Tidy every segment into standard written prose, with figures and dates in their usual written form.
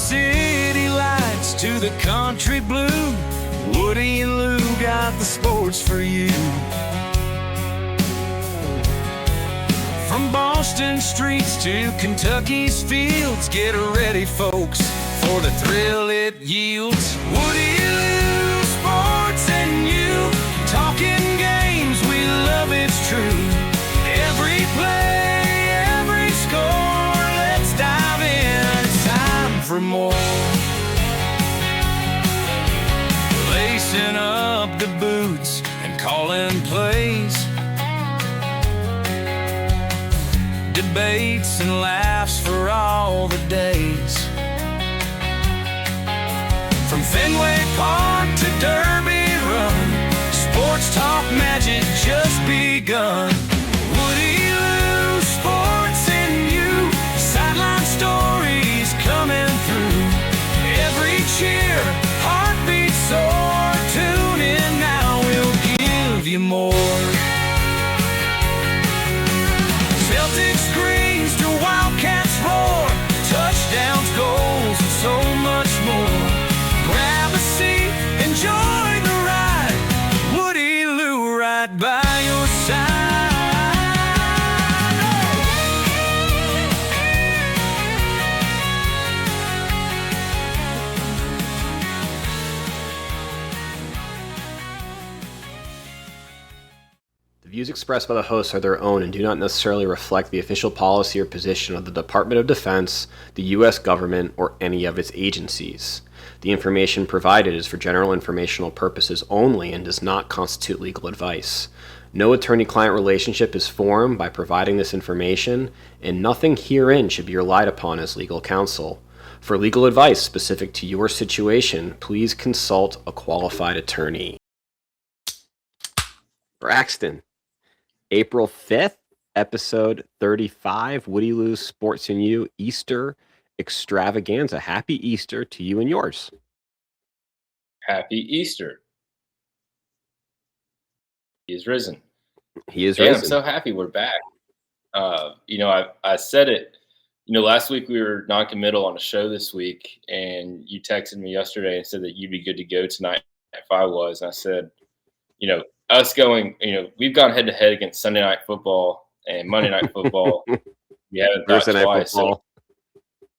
city lights to the country blue, Woody and Lew got the sports for you. From Boston streets to Kentucky's fields, get ready, folks, for the thrill it yields. Woody and Lew, sports and you, talking games, we love it's true. Every play, every score, let's dive in, it's time for more. Lacing up the boots and calling plays, debates and laughs for all the days. From Fenway Park to Derby Run, sports talk magic just begun. Woody Lew, sports and you, sideline stories coming through. Every cheer, heartbeat soar, tune in now, we'll give you more. Celtics screams to Wildcats roar, touchdowns, goals, and so much more. Grab a seat, enjoy the ride, Woody Lew right by your side. The views expressed by the hosts are their own and do not necessarily reflect the official policy or position of the Department of Defense, the U.S. government, or any of its agencies. The information provided is for general informational purposes only and does not constitute legal advice. No attorney-client relationship is formed by providing this information, and nothing herein should be relied upon as legal counsel. For legal advice specific to your situation, please consult a qualified attorney. Braxton, April 5th, episode 35, Woody Lew, Sports and You, Easter Extravaganza. Happy Easter to you and yours. Happy Easter. He is risen. He is risen. risen. I'm so happy we're back. I said it, last week we were non-committal on a show this week, and you texted me yesterday and said that you'd be good to go tonight if I was. And I said, us going, we've gone head to head against Sunday Night Football and Monday Night Football. We haven't got twice.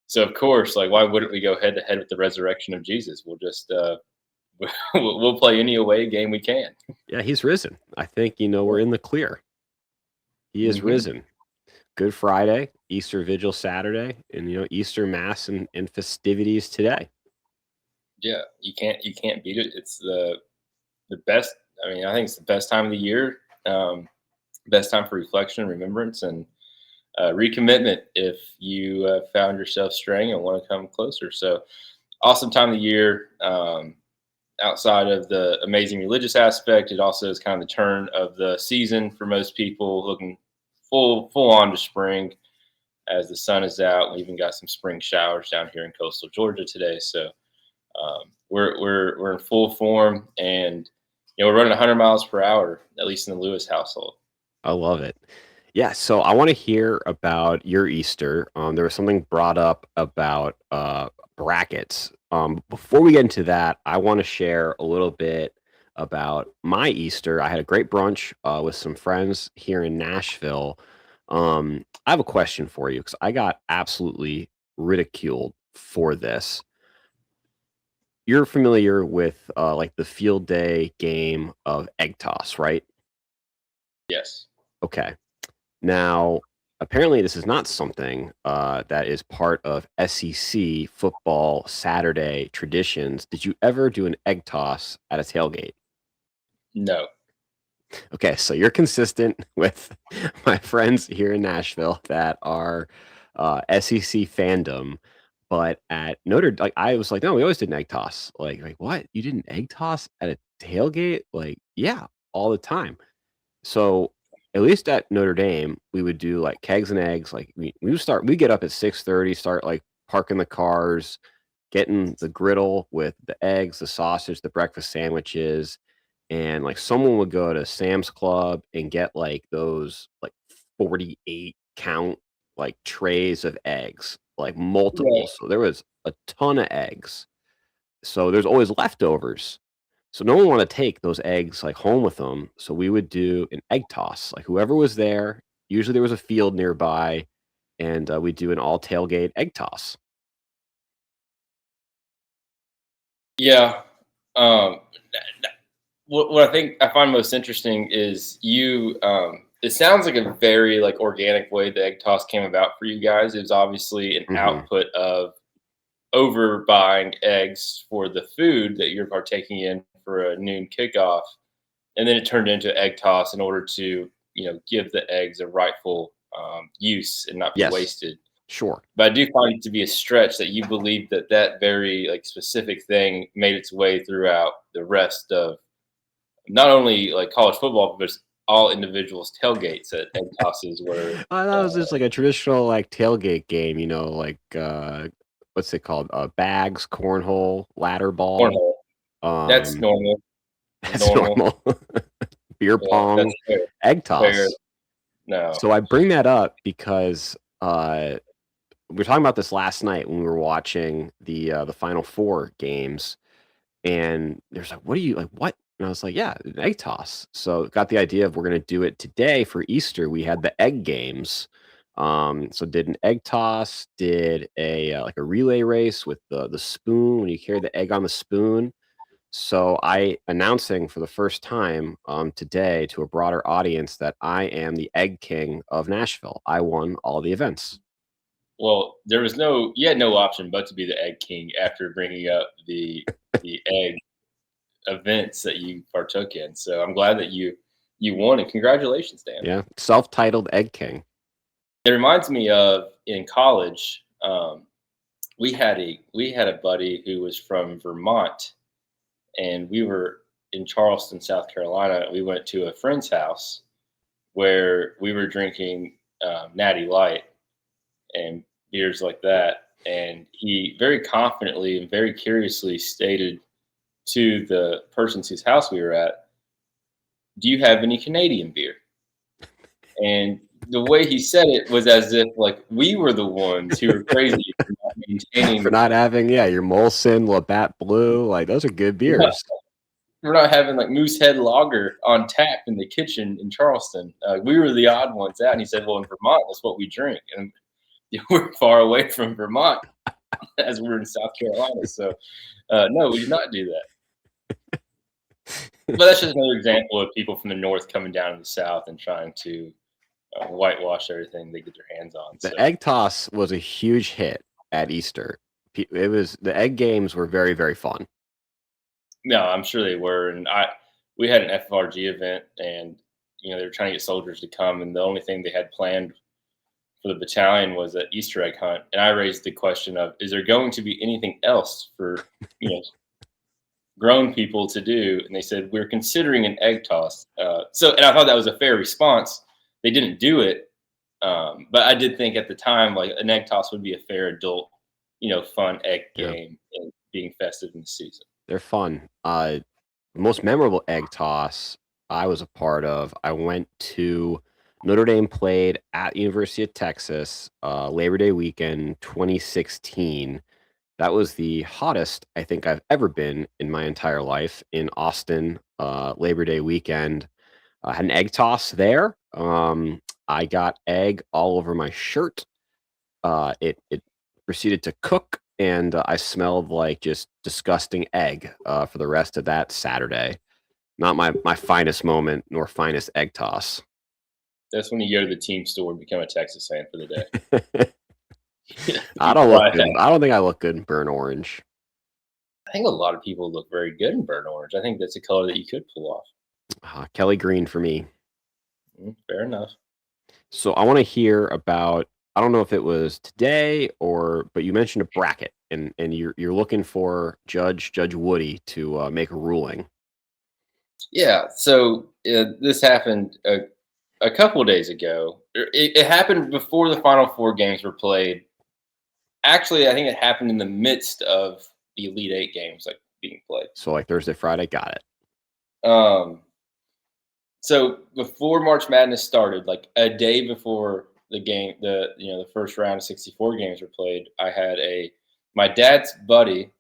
So of course, why wouldn't we go head to head with the resurrection of Jesus? We'll just we'll play any away game we can. Yeah, he's risen. I think we're in the clear. He is risen. Good Friday, Easter Vigil Saturday, and Easter Mass and festivities today. Yeah, you can't beat it. It's the best. I think it's the best time of the year. Best time for reflection, remembrance, and recommitment if you found yourself straying and want to come closer. So awesome time of the year. Outside of the amazing religious aspect, it also is kind of the turn of the season for most people, looking full on to spring as the sun is out. We even got some spring showers down here in coastal Georgia today. So we're in full form, and we're running 100 miles per hour, at least in the Lewis household. I love it. Yeah, so I want to hear about your Easter. There was something brought up about brackets. Before we get into that, I want to share a little bit about my Easter. I had a great brunch with some friends here in Nashville. I have a question for you because I got absolutely ridiculed for this. You're familiar with the field day game of egg toss, right? Yes. Okay. Now, apparently this is not something that is part of SEC football Saturday traditions. Did you ever do an egg toss at a tailgate? No. Okay, so you're consistent with my friends here in Nashville that are SEC fandom, but at Notre, I was like, no, we always did an egg toss. Like what? You did an egg toss at a tailgate? Yeah, all the time. So at least at Notre Dame, we would do kegs and eggs. We get up at 6:30, start parking the cars, getting the griddle with the eggs, the sausage, the breakfast sandwiches, and someone would go to Sam's Club and get those 48 count trays of eggs. like Yeah. multiple. So there was a ton of eggs. So there's always leftovers. So no one want to take those eggs like home with them. So we would do an egg toss. Like whoever was there, usually there was a field nearby, and we do an all tailgate egg toss. Yeah. Um, what I think I find most interesting is you. It sounds like a very like organic way the egg toss came about for you guys. It was obviously an Hmm. output of overbuying eggs for the food that you're partaking in for a noon kickoff, and then it turned into egg toss in order to give the eggs a rightful use and not be Yes, wasted. sure. But I do find it to be a stretch that you believe that that very like specific thing made its way throughout the rest of not only like college football, but all individuals tailgates at egg tosses were That was just like a traditional like tailgate game, like what's it called? Bags, cornhole, ladder ball. cornhole. That's Um, normal. that's Normal. normal. Beer Yeah, that's pong, fair. egg Fair. toss. No. So I bring that up because we were talking about this last night when we were watching the Final Four games, and there's like, "What do you like? What?" And I was like, "Yeah, an egg toss." So got the idea of we're gonna do it today for Easter. We had the egg games, so did an egg toss, did a like a relay race with the spoon when you carry the egg on the spoon. So I announcing for the first time today to a broader audience that I am the egg king of Nashville. I won all the events. Well, you had no option but to be the egg king after bringing up the egg events that you partook in. So I'm glad that you won and congratulations, Dan. Yeah, self-titled egg king. It reminds me of in college, we had a buddy who was from Vermont, and we were in Charleston, South Carolina. We went to a friend's house where we were drinking Natty Light and beers like that. And he very confidently and very curiously stated to the persons whose house we were at, "Do you have any Canadian beer?" And the way he said it was as if like we were the ones who were crazy for not For maintaining. not having, yeah, your Molson, Labatt Blue, like those are good We're not, beers. we're not having like Moosehead Lager on tap in the kitchen in Charleston. We were the odd ones out. And he said, "Well, in Vermont, that's what we drink." And we're far away from Vermont as we're in South Carolina. So, no, we did not do that. But that's just another example of people from the north coming down to the south and trying to whitewash everything they get their hands on. The So, egg toss was a huge hit at Easter. It was the egg games were very, very fun. no, I'm sure they were. And we had an FRG event, and they were trying to get soldiers to come, and the only thing they had planned for the battalion was an Easter egg hunt. And I raised the question of, is there going to be anything else for you know grown people to do? And they said, we're considering an egg toss. And I thought that was a fair response. They didn't do it, but I did think at the time like an egg toss would be a fair adult, fun egg Yeah, game and being festive in the season. they're fun. Most memorable egg toss I was a part of. I went to Notre Dame played at University of Texas Labor Day weekend 2016. That was the hottest I think I've ever been in my entire life in Austin. Labor Day weekend. I had an egg toss there. I got egg all over my shirt. It proceeded to cook, and I smelled like just disgusting egg for the rest of that Saturday. Not my finest moment nor finest egg toss. That's when you go to the team store and become a Texas fan for the day. I You don't look fly good. that. I don't think I look good in burnt orange. I think a lot of people look very good in burnt orange. I think that's a color that you could pull off. Kelly green for me. Fair enough. So I want to hear about. I don't know if it was today but you mentioned a bracket, and you're looking for Judge Woody to make a ruling. Yeah. So this happened a couple of days ago. It happened before the Final Four games were played. Actually, I think it happened in the midst of the Elite Eight games like being played. So like Thursday, Friday, got it. Um, so before March Madness started, like a day before the game, the first round of 64 games were played, I had my dad's buddy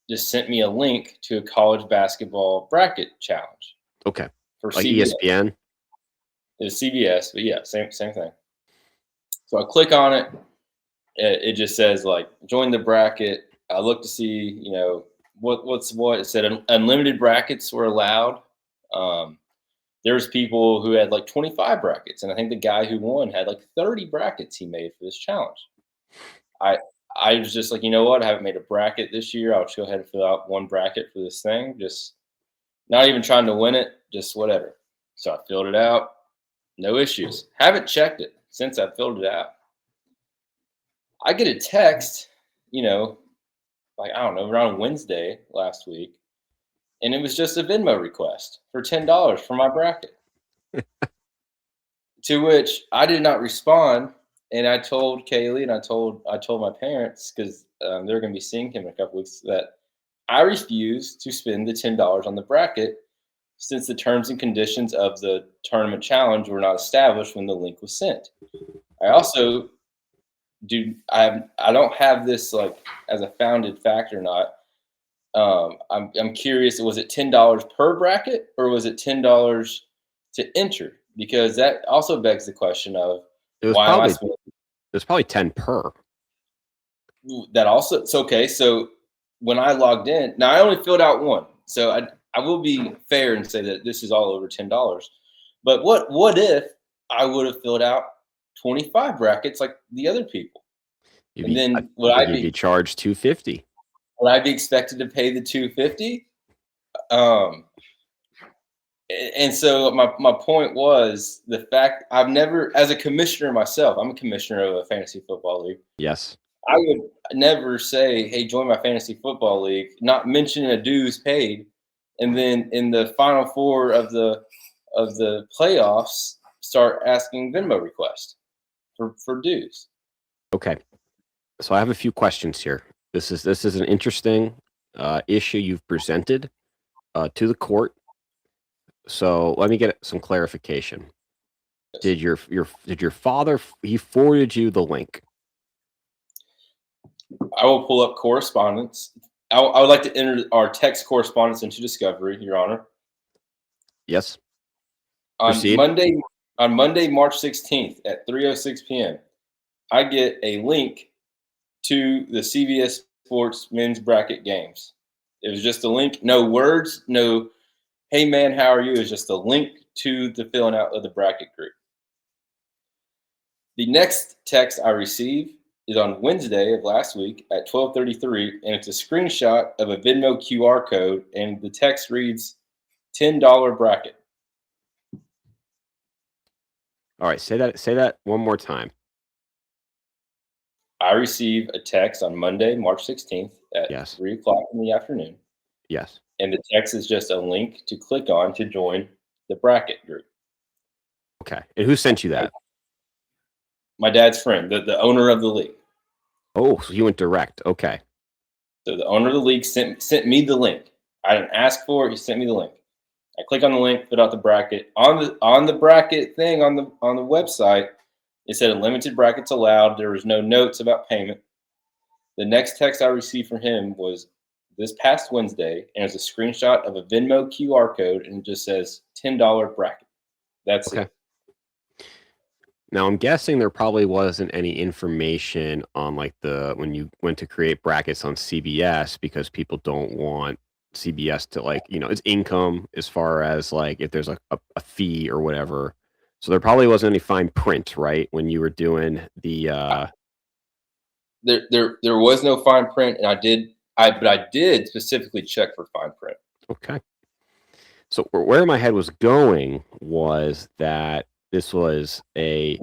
just sent me a link to a college basketball bracket challenge Okay. for Like CBS. ESPN? It was CBS, but yeah, same thing. So I click on it. It just says like join the bracket. I look to see, what's what. It said unlimited brackets were allowed. There was people who had like 25 brackets, and I think the guy who won had like 30 brackets he made for this challenge. I was just like, you know what? I haven't made a bracket this year. I'll just go ahead and fill out one bracket for this thing. Just not even trying to win it, just whatever. So I filled it out. No issues. Haven't checked it since I filled it out. I get a text, like, I don't know, around Wednesday last week, and it was just a Venmo request for $10 for my bracket. To which I did not respond, and I told Kaylee and I told my parents, because they're going to be seeing him in a couple weeks, that I refuse to spend the $10 on the bracket since the terms and conditions of the tournament challenge were not established when the link was sent. I also I don't have this like as a founded fact or not. I'm curious, was it $10 per bracket or was it $10 to enter? Because that also begs the question of why am I spending? It was probably 10 per. That also, it's okay. So when I logged in, now I only filled out one. So I will be fair and say that this is all over $10. But what if I would have filled out 25 brackets like the other people? And then would I be charged $250? Would I be expected to pay the $250? And so my point was the fact I've never, as a commissioner myself, I'm a commissioner of a fantasy football league. Yes. I would never say, hey, join my fantasy football league, not mentioning a dues paid. And then in the final four of the playoffs, start asking Venmo requests for dues. Okay. So I have a few questions here. This is an interesting issue you've presented to the court. So let me get some clarification. Yes. Did your father, he forwarded you the link? I will pull up correspondence. I would like to enter our text correspondence into Discovery, Your Honor. Yes. On Proceed. Monday, March 16th at 3:06 p.m., I get a link to the CBS Sports men's bracket games. It was just a link, no words, no, hey man, how are you? It was just a link to the filling out of the bracket group. The next text I receive is on Wednesday of last week at 12:33, and it's a screenshot of a Venmo QR code, and the text reads $10 bracket. All right, say that one more time. I receive a text on Monday, March 16th at 3 o'clock in the afternoon. Yes. And the text is just a link to click on to join the bracket group. Okay. And who sent you that? My dad's friend, the owner of the league. Oh, so you went direct. Okay. So the owner of the league sent me the link. I didn't ask for it. He sent me the link. I click on the link, put out the bracket. On the bracket thing on the website, it said unlimited brackets allowed. There was no notes about payment. The next text I received from him was this past Wednesday, and it's a screenshot of a Venmo QR code, and it just says $10 bracket. That's okay. it. Now, I'm guessing there probably wasn't any information on like when you went to create brackets on CBS, because people don't want CBS to like, it's income as far as like if there's a fee or whatever. So there probably wasn't any fine print, right? When you were doing the there was no fine print, and I did specifically check for fine print. Okay. So where my head was going was that this was a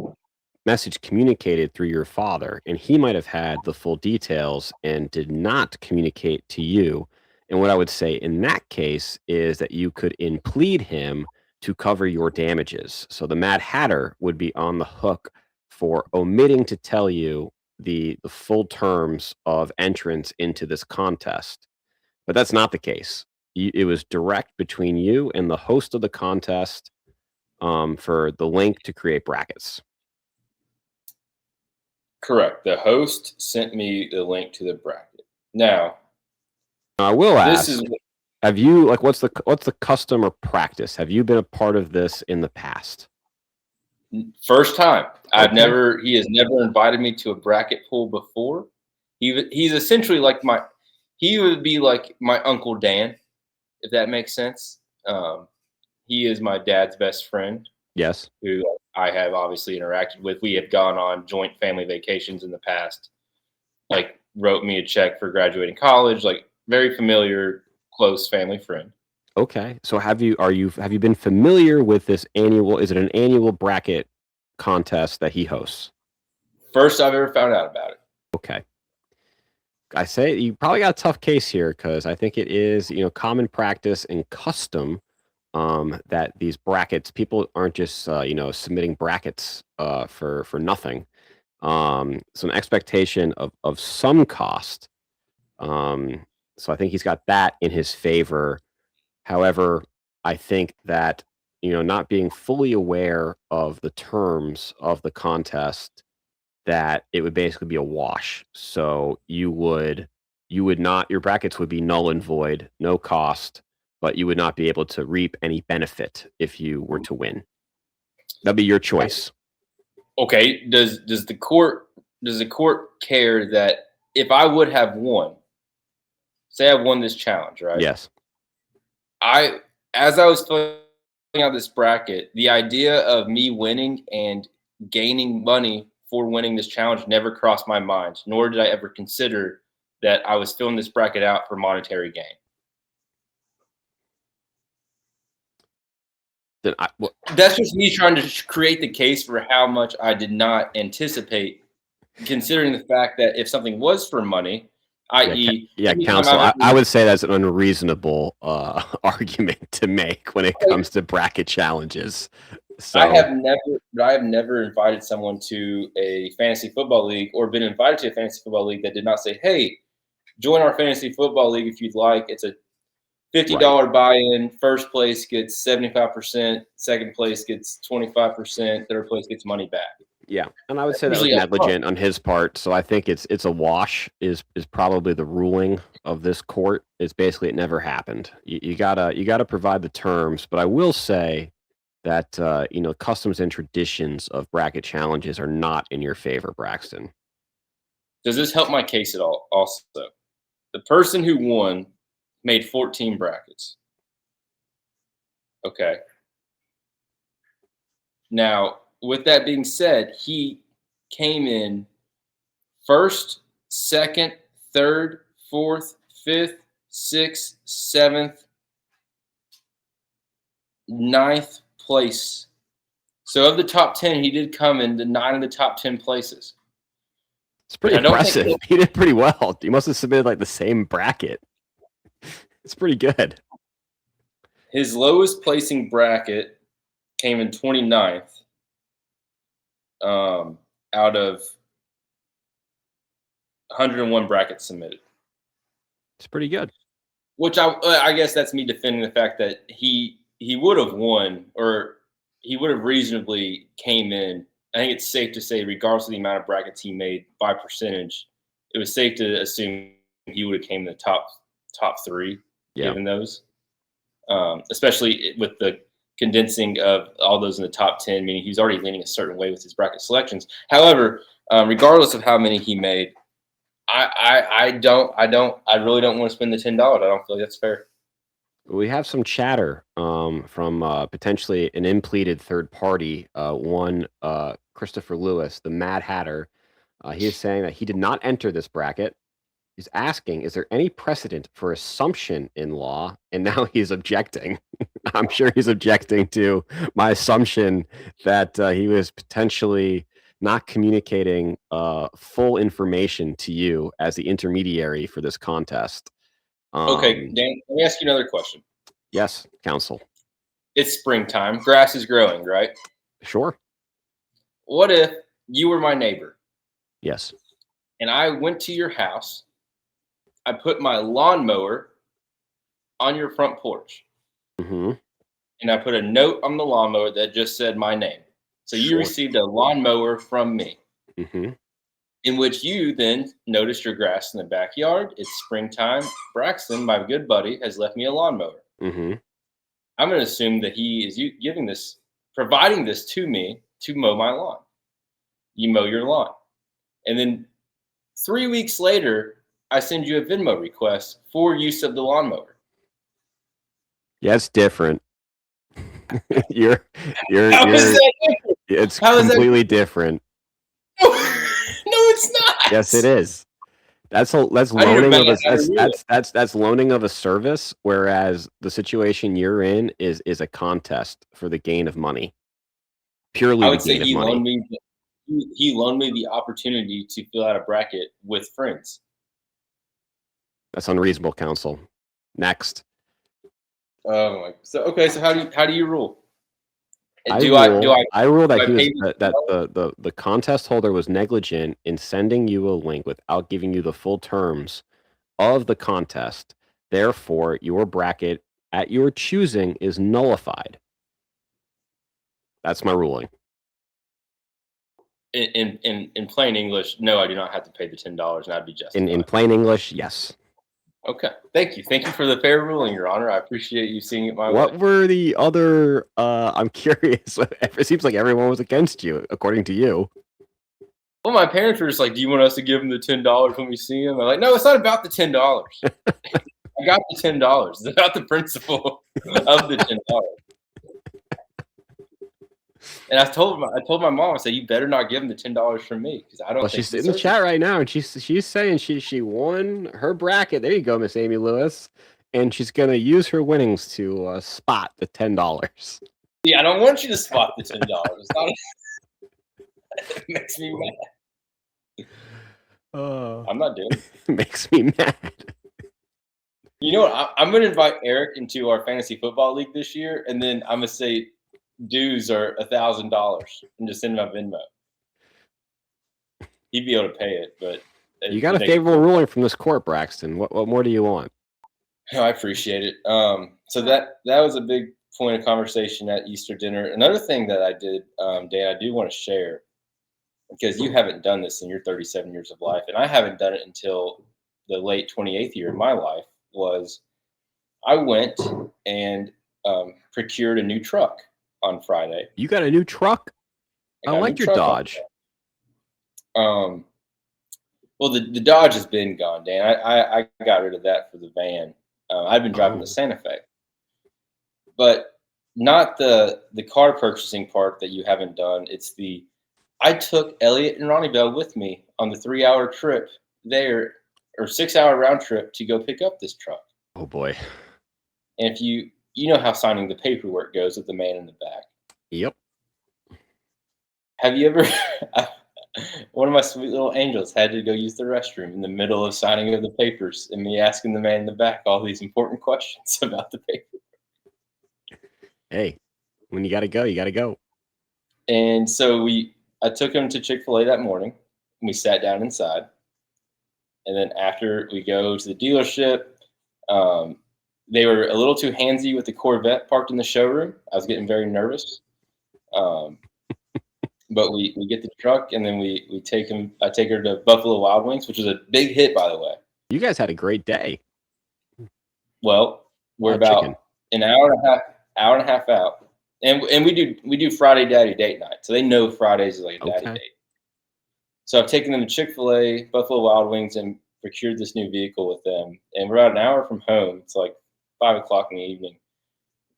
message communicated through your father, and he might have had the full details and did not communicate to you. And what I would say in that case is that you could implead him to cover your damages. So the Mad Hatter would be on the hook for omitting to tell you the full terms of entrance into this contest. But that's not the case. It was direct between you and the host of the contest for the link to create brackets. Correct. The host sent me the link to the bracket. Now, I will this ask, is have you, like, what's the custom or practice? Have you been a part of this in the past? first time. Okay. He has never invited me to a bracket pool before. He's essentially like he would be like my Uncle Dan, if that makes sense. He is my dad's best friend, Yes. who I have obviously interacted with. We have gone on joint family vacations in the past. Like, wrote me a check for graduating college. Like, very familiar, close family friend. Okay. So have you been familiar with this annual, is it an annual bracket contest that he hosts? First I've ever found out about it. Okay. I say you probably got a tough case here because I think it is, common practice and custom that these brackets, people aren't just, submitting brackets for nothing. So an expectation of some cost. So I think he's got that in his favor. However, I think that, not being fully aware of the terms of the contest, that it would basically be a wash. So you would not, your brackets would be null and void, no cost, but you would not be able to reap any benefit if you were to win. That'd be your choice. Okay, does the court care that if I would have won, say I won this challenge, right? Yes. As I was filling out this bracket, the idea of me winning and gaining money for winning this challenge never crossed my mind, nor did I ever consider that I was filling this bracket out for monetary gain. Then That's just me trying to create the case for how much I did not anticipate, considering the fact that if something was for money, i.e., anytime counsel, I've I ever, would say that's an unreasonable argument to make when it comes to bracket challenges. I So have never invited someone to a fantasy football league or been invited to a fantasy football league that did not say, "Hey, join our fantasy football league if you'd like. It's a right. $50 buy-in. First place gets 75%. Second place gets 25%. Third place gets money back." Yeah, and I would That's say that was usually upfront. negligent on his part. So I think it's a wash is probably the ruling of this court. Is basically it never happened. You gotta provide the terms, but I will say that customs and traditions of bracket challenges are not in your favor, Braxton. Does this help my case at all? Also, the person who won made 14 brackets. Okay. Now, with that being said, he came in first, second, third, fourth, fifth, sixth, seventh, ninth place. So of the top 10, he did come into 9 of the top 10 places. It's pretty And I don't think impressive. He did pretty well. He must have submitted like the same bracket. It's pretty good. his lowest placing bracket came in 29th out of 101 brackets submitted. It's pretty good. Which I guess that's me defending the fact that he would have won, or he would have reasonably came in. I think it's safe to say, regardless of the amount of brackets he made by percentage, it was safe to assume he would have came in the top 3, Yeah. given those. Especially with the condensing of all those in the top 10, meaning he's already leaning a certain way with his bracket selections. However, regardless of how many he made, I really don't want to spend the $10. I don't feel like that's fair. We have some chatter from potentially an impleted third party. One Christopher Lewis, the Mad Hatter. He is saying that he did not enter this bracket. He's asking, is there any precedent for assumption in law? And now he's objecting. I'm sure he's objecting to my assumption that he was potentially not communicating full information to you as the intermediary for this contest. Okay, Dan, let me ask you another question. Yes, counsel. It's springtime. Grass is growing, right? Sure. What if you were my neighbor Yes. and I went to your house, I put my lawnmower on your front porch, Mm-hmm. and I put a note on the lawnmower that just said my name. So you Sure. received a lawnmower from me. Mm-hmm. in which you then noticed your grass in the backyard. It's springtime. Braxton, my good buddy, has left me a lawnmower. Mm-hmm. I'm going to assume that he is providing this to me to mow my lawn. You mow your lawn. And then 3 weeks later, I send you a Venmo request for use of the lawnmower. Yeah, it's different. you're How is that different? It's How is that completely different. No, it's not. Yes, it is. That's I need to loaning bang of it out of you. that's loaning of a service, whereas the situation you're in is a contest for the gain of money. Purely I the would say gain of he money. loaned me the opportunity to fill out a bracket with friends. That's unreasonable, counsel. Next. Oh my. So okay. So how do you rule? I rule that the contest holder was negligent in sending you a link without giving you the full terms of the contest. Therefore, your bracket at your choosing is nullified. That's my ruling. In plain English, no, I do not have to pay the $10, and I'd be justified. In plain English, yes. Okay, thank you for the fair ruling, Your Honor. I appreciate you seeing it my way. What were the other? I'm curious. It seems like everyone was against you, according to you. Well, my parents were just like, "Do you want us to give them the $10 when we see them?" I'm like, "No, it's not about the $10. I got the $10. It's about the principle of the $10." And I told my mom, I said, "You better not give them the $10 from me because I don't." Well, she's in the chat right now, and she's saying she won her bracket. There you go, Miss Amy Lewis, and she's gonna use her winnings to spot the $10. Yeah, I don't want you to spot the $10. It's not. It makes me mad. I'm not doing it. It makes me mad. You know what? I'm going to invite Eric into our fantasy football league this year, and then I'm going to say dues are $1,000 and just send him a Venmo. He'd be able to pay it, but you got a favorable ruling from this court, Braxton. What more do you want? Oh, I appreciate it. So that was a big point of conversation at Easter dinner. Another thing that I did, Dan, I do want to share, because you haven't done this in your 37 years of life, and I haven't done it until the late 28th year of my life, was I went and procured a new truck on Friday. You got a new truck? I like your Dodge. Well, the Dodge has been gone, Dan. I got rid of that for the van. I've been driving the Santa Fe. But not the car purchasing part that you haven't done. It's I took Elliot and Ronnie Bell with me on the 3-hour trip there, or 6-hour round trip to go pick up this truck. Oh boy. And if you know how signing the paperwork goes with the man in the back. Yep. Have you ever one of my sweet little angels had to go use the restroom in the middle of signing of the papers and me asking the man in the back all these important questions about the paper. Hey, when you gotta go, you gotta go. And so I took him to Chick-fil-A that morning. And we sat down inside. And then after we go to the dealership, they were a little too handsy with the Corvette parked in the showroom. I was getting very nervous. But we get the truck, and then I take her to Buffalo Wild Wings, which is a big hit, by the way. You guys had a great day. Well, we're about an hour and a half out. And we do Friday Daddy Date night. So they know Fridays is like a daddy date. So I've taken them to Chick-fil-A, Buffalo Wild Wings, and procured this new vehicle with them. And we're about an hour from home. It's like 5 o'clock in the evening.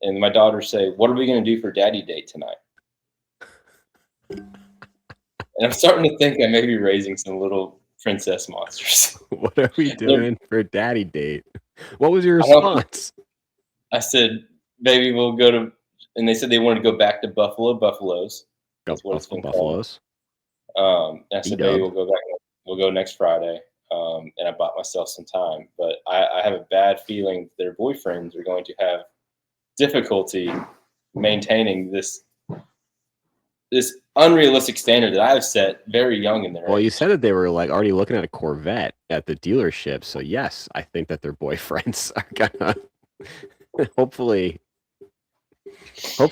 And my daughters say, "What are we going to do for Daddy Date tonight?" And I'm starting to think I may be raising some little princess monsters. What are we doing for Daddy Date? What was your response? I said, "Baby, we'll go to," and they said they wanted to go back to Buffalo's. That's what it's been Buffalo's. And I said, "Baby, we'll go back. We'll go next Friday." And I bought myself some time, but I have a bad feeling their boyfriends are going to have difficulty maintaining this unrealistic standard that I've set very young in their age. Well, you said that they were like already looking at a Corvette at the dealership. So yes, I think that their boyfriends are gonna hopefully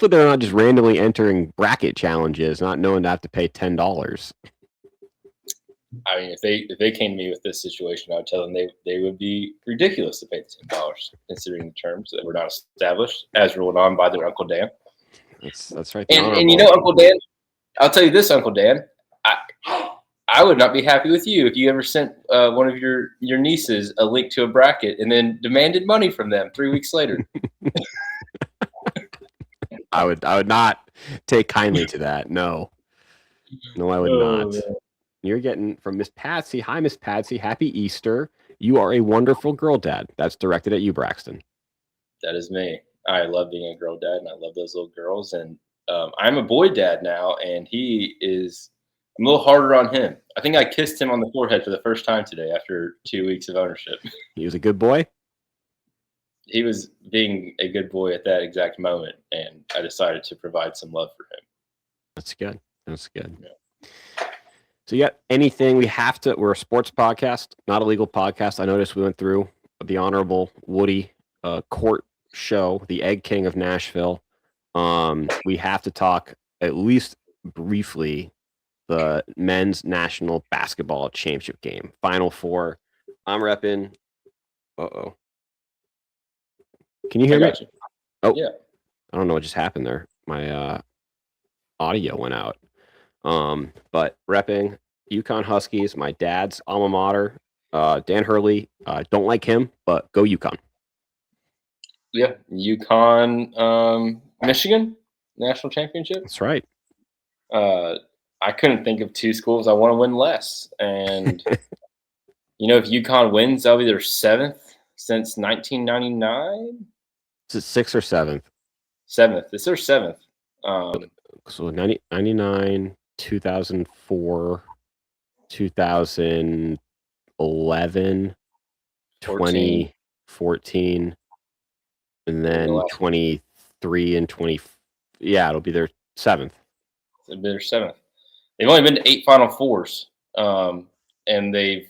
they're not just randomly entering bracket challenges, not knowing to have to pay $10. I mean, if they came to me with this situation, I would tell them they would be ridiculous to pay the $10, considering the terms that were not established as ruled on by their Uncle Dan. That's right. The And honorable. Uncle Dan, I'll tell you this, Uncle Dan, I would not be happy with you if you ever sent one of your nieces a link to a bracket and then demanded money from them 3 weeks later. I would not take kindly to that. No, I would not. Man. You're getting from Miss Patsy. Hi, Miss Patsy. Happy Easter. You are a wonderful girl dad. That's directed at you, Braxton. That is me. I love being a girl dad, and I love those little girls. And I'm a boy dad now, and I'm a little harder on him. I think I kissed him on the forehead for the first time today after 2 weeks of ownership. He was a good boy. He was being a good boy at that exact moment, and I decided to provide some love for him. That's good. That's good. Yeah. So you got anything? We're a sports podcast, not a legal podcast. I noticed we went through the Honorable Woody court show, the Egg King of Nashville. We have to talk at least briefly the men's national basketball championship game, Final Four. I'm repping. Uh-oh. Can you hear me? You. Oh, yeah. I don't know what just happened there. My audio went out. But repping UConn Huskies, my dad's alma mater, Dan Hurley. Don't like him, but go UConn. Yeah, UConn, Michigan national championship. That's right. I couldn't think of two schools I want to win less, and if UConn wins, that'll be their 7th since 1999. Is it 6th or 7th? 7th. It's their 7th. So 99, 2004, 2011, 2014, and then 23 and 20. Yeah, it'll be their 7th. It'll be their 7th. They've only been to 8 Final Fours, and they've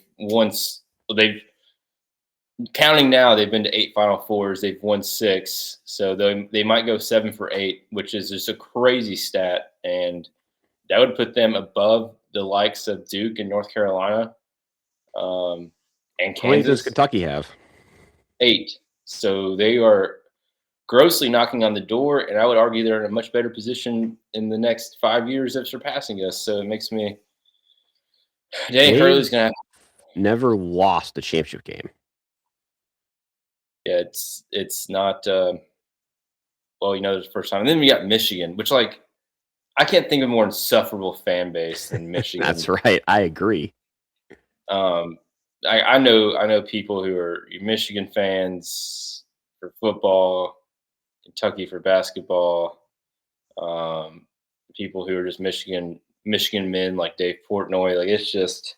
counting now, they've been to 8 Final Fours. They've won 6, so they might go 7 for 8, which is just a crazy stat, and that would put them above the likes of Duke and North Carolina, and Kansas. How many does Kentucky have? 8. So they are grossly knocking on the door, and I would argue they're in a much better position in the next 5 years of surpassing us. So it makes me. Dang, Hurley's gonna have. Never lost a championship game. Yeah, it's not. There's the first time, and then we got Michigan, which I can't think of a more insufferable fan base than Michigan. That's right. I agree. I know people who are Michigan fans for football, Kentucky for basketball, people who are just Michigan men like Dave Portnoy. It's just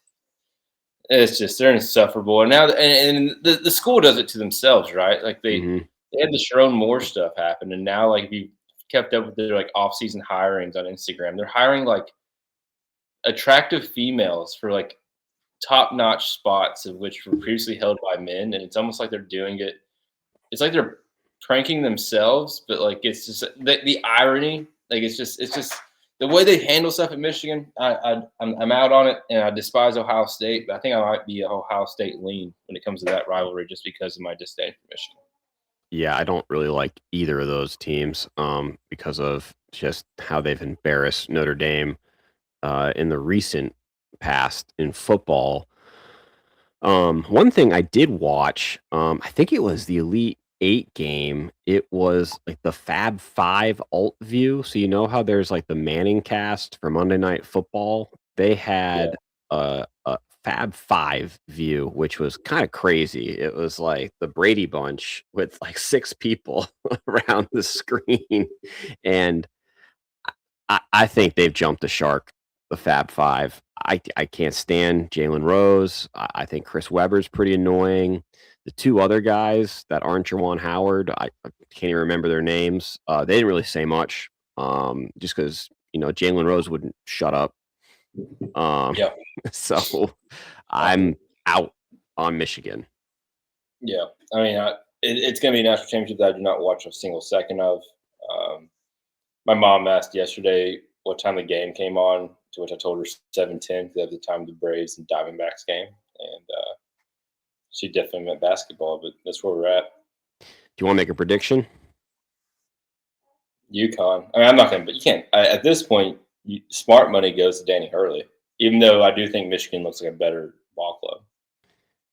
they're insufferable. And now and the school does it to themselves, right? Like they had the Sharon Moore stuff happen, and now if you kept up with their off-season hirings on Instagram, they're hiring attractive females for top-notch spots of which were previously held by men, and it's almost like they're doing it. It's like they're pranking themselves, but it's just the irony. It's just the way they handle stuff at Michigan. I'm out on it, and I despise Ohio State, but I think I might be a Ohio State lean when it comes to that rivalry, just because of my disdain for Michigan. Yeah, I don't really like either of those teams because of just how they've embarrassed Notre Dame in the recent past in football. One thing I did watch, I think it was the Elite 8 game. It was the Fab 5 alt view. So you know how there's the Manning cast for Monday Night Football? They had a Fab 5 view, which was kind of crazy. It was the Brady Bunch with 6 people around the screen. And I think they've jumped the shark, the Fab 5. I can't stand Jalen Rose. I think Chris Webber's pretty annoying. The 2 other guys that aren't Juwan Howard, I can't even remember their names. They didn't really say much just because, Jalen Rose wouldn't shut up. So I'm out on Michigan. Yeah. I mean, it's going to be a national championship that I do not watch a single second of. My mom asked yesterday what time the game came on, to which I told her 7-10 because at the time the Braves and Diamondbacks game, and she definitely meant basketball. But that's where we're at. Do you want to make a prediction? UConn. I mean, I'm not going to, but you can't. At this point, smart money goes to Danny Hurley, even though I do think Michigan looks like a better ball club.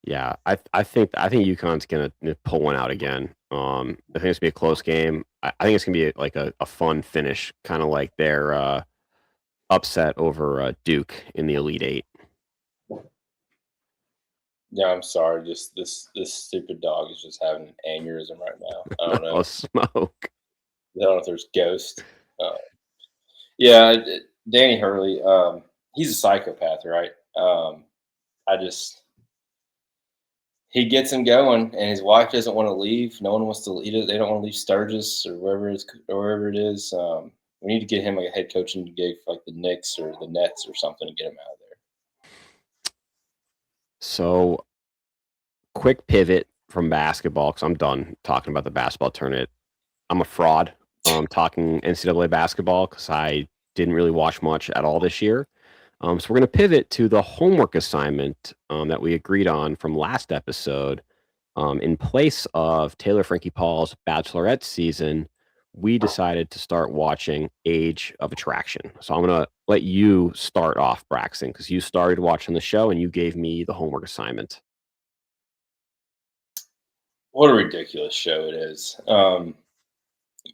Yeah, I think UConn's gonna pull one out again. I think it's gonna be a close game. I think it's gonna be like a fun finish, kind of like their upset over Duke in the Elite Eight. Yeah, I'm sorry. Just this stupid dog is just having an aneurysm right now. I don't know. Oh, smoke. I don't know if there's ghost. Yeah, Danny Hurley. He's a psychopath, right? He gets him going, and his wife doesn't want to leave. No one wants to. They don't want to leave Sturgis or wherever it is. We need to get him like a head coaching gig for like the Knicks or the Nets or something to get him out of there. So, quick pivot from basketball because I'm done talking about the basketball tournament. I'm a fraud. Talking NCAA basketball because I didn't really watch much at all this year. So we're going to pivot to the homework assignment that we agreed on from last episode. In place of Taylor Frankie Paul's Bachelorette season, we decided to start watching Age of Attraction. So I'm going to let you start off, Braxton, because you started watching the show and you gave me the homework assignment. What a ridiculous show it is.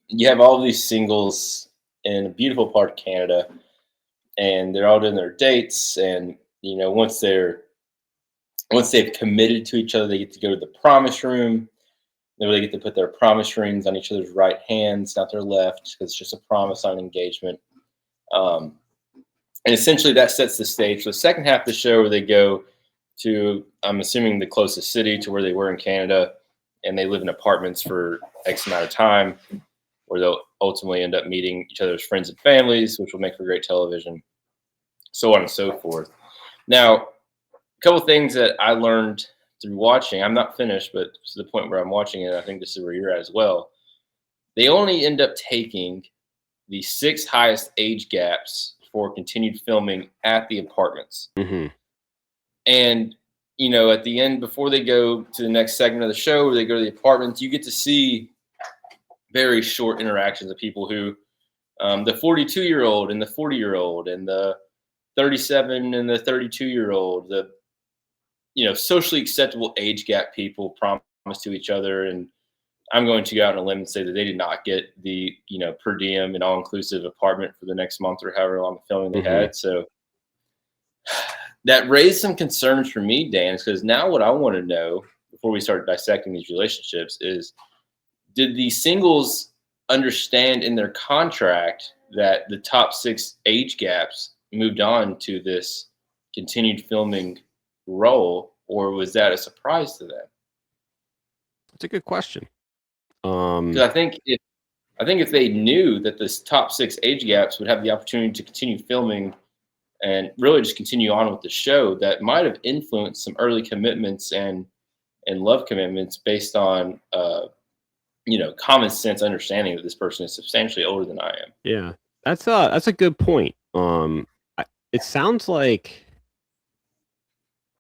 You have all these singles in a beautiful part of Canada, and they're all doing their dates. And once they've committed to each other, they get to go to the promise room. Then they get to put their promise rings on each other's right hands, not their left, because it's just a promise on engagement. And essentially, that sets the stage for the second half of the show, where they go to, I'm assuming, the closest city to where they were in Canada, and they live in apartments for X amount of time, where they'll ultimately end up meeting each other's friends and families, which will make for great television, so on and so forth. Now, a couple of things that I learned through watching. I'm not finished, but to the point where I'm watching it, I think this is where you're at as well. They only end up taking the 6 highest age gaps for continued filming at the apartments. Mm-hmm. And, at the end, before they go to the next segment of the show, where they go to the apartments, you get to see very short interactions of people who, the 42-year-old and the 40-year-old and the 37 and the 32-year-old, the socially acceptable age gap people promise to each other. And I'm going to go out on a limb and say that they did not get the per diem and all-inclusive apartment for the next month or however long the filming they had. So that raised some concerns for me, Dan, because now what I want to know before we start dissecting these relationships is, did the singles understand in their contract that the top 6 age gaps moved on to this continued filming role, or was that a surprise to them? That's a good question. Because I think if they knew that this top 6 age gaps would have the opportunity to continue filming and really just continue on with the show, that might have influenced some early commitments and love commitments based on common sense understanding that this person is substantially older than I am. Yeah, that's a good point. It sounds like,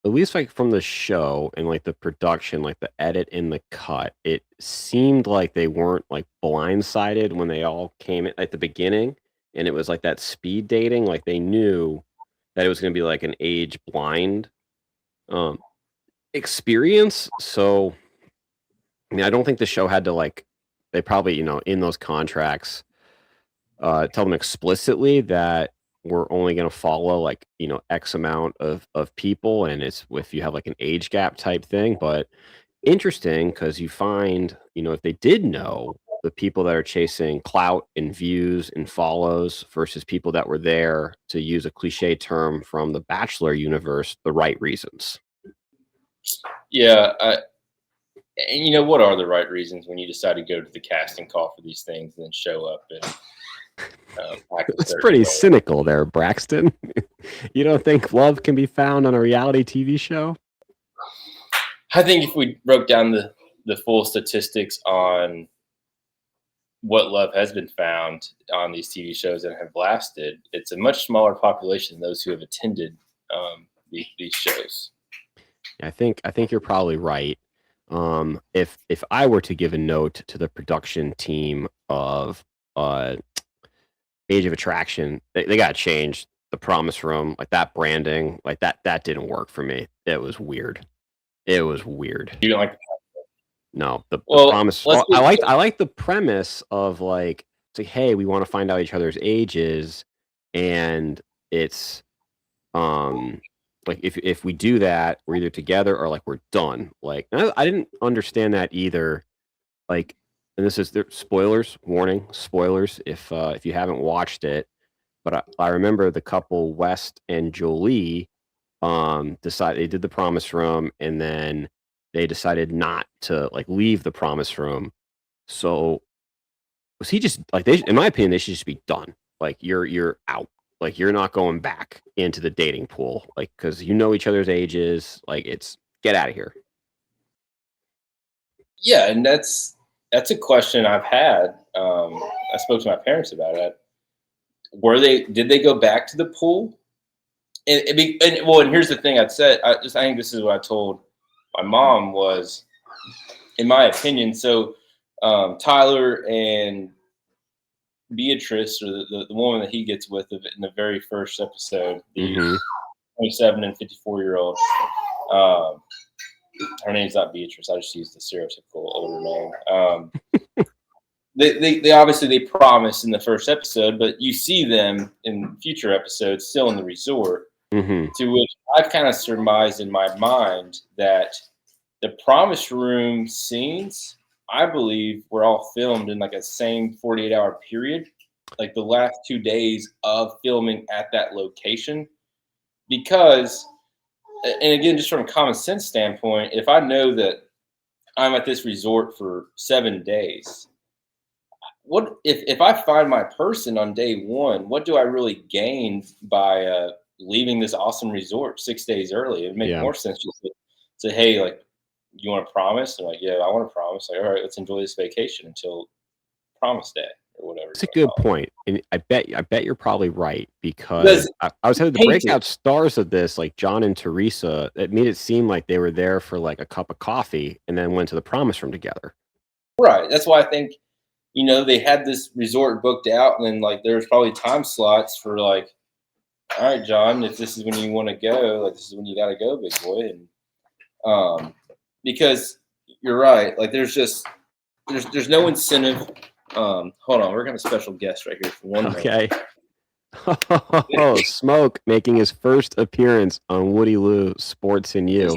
at least like from the show and like the production, like the edit and the cut, it seemed like they weren't like blindsided when they all came in at the beginning, and it was like that speed dating. Like they knew that it was going to be like an age blind experience. So, I mean, I don't think the show had to like, they probably, in those contracts, tell them explicitly that we're only going to follow like, X amount of people. And it's if you have like an age gap type thing. But interesting, because you find, if they did know the people that are chasing clout and views and follows versus people that were there, to use a cliche term from the Bachelor universe, the right reasons. Yeah. And what are the right reasons when you decide to go to the casting call for these things and then show up and it's pretty cynical there, Braxton. You don't think love can be found on a reality TV show? I think if we broke down the full statistics on what love has been found on these TV shows that have lasted, it's a much smaller population than those who have attended these shows. I think you're probably right. If I were to give a note to the production team of Age of Attraction, they got to change the Promise Room, like that branding, like that didn't work for me. It was weird. It was weird. You don't like? No, the Well, promise. let's Well, be- I like the premise of like, it's like, hey, we want to find out each other's ages, and it's like if we do that, we're either together or like we're done. Like I didn't understand that either. Like, and this is the spoilers warning, spoilers if you haven't watched it. But I remember the couple West and Jolie decided they did the Promise Room, and then they decided not to like leave the Promise Room. So was he just like they? In my opinion, they should just be done. Like you're out. Like you're not going back into the dating pool. Like because you know each other's ages. Like it's get out of here. Yeah, and that's a question I've had. I spoke to my parents about it. Did they go back to the pool? And here's the thing I'd said. I think this is what I told my mom was, in my opinion. So Tyler and Beatrice, or the woman that he gets with in the very first episode, the 27 and 54-year-old. Her name's not Beatrice. I just used the stereotypical older name. They obviously they promise in the first episode, but you see them in future episodes still in the resort. To which I've kind of surmised in my mind that the Promise Room scenes, I believe, were all filmed in like a same 48-hour period, like the last 2 days of filming at that location. Because, and again, just from a common sense standpoint, if I know that I'm at this resort for 7 days, what if I find my person on day one? What do I really gain by leaving this awesome resort 6 days early? It would make more sense just to say, hey, like, you want to promise? And like, yeah, I want to promise. Like, all right, let's enjoy this vacation until promise day or whatever. It's a good point, and I bet you're probably right because I was having the breakout stars of this, like John and Teresa. It made it seem like they were there for like a cup of coffee and then went to the Promise Room together. Right. That's why I think, they had this resort booked out, and then like there was probably time slots for like, all right, John, if this is when you want to go, like this is when you got to go, big boy. And because you're right, like there's no incentive. Hold on, we're gonna have a special guest right here for one moment. Okay. Oh, Smoke making his first appearance on Woody Lew Sports and You.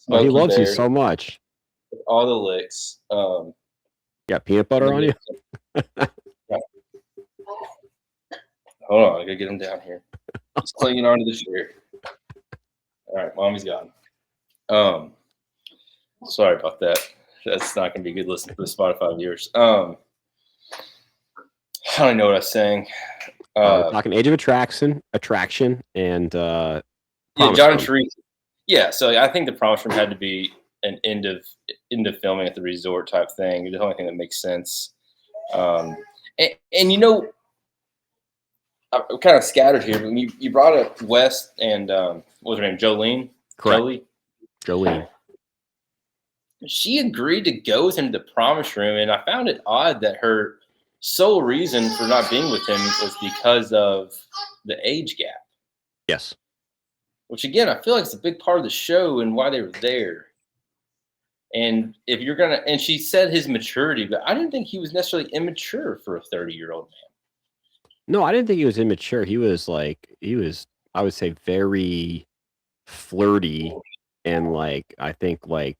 He loves you so much. All the licks. Got peanut butter on you? Hold on, I gotta get him down here. He's clinging onto the chair. All right, mommy's gone. Sorry about that. That's not gonna be a good listen for the Spotify viewers. I don't know what I was saying. We're talking Age of Attraction, and John and Teresa. Yeah, so I think the Promise Room had to be an end of filming at the resort type thing. The only thing that makes sense. And I'm kind of scattered here, but you brought up West and what was her name? Jolene? Correct. Jolene. She agreed to go with him to the Promise Room, and I found it odd that her sole reason for not being with him was because of the age gap. Yes. Which, again, I feel like it's a big part of the show and why they were there. And if you're going to – and she said his maturity, but I didn't think he was necessarily immature for a 30-year-old man. No, I didn't think he was immature. He was, I would say, very flirty and, I think, probably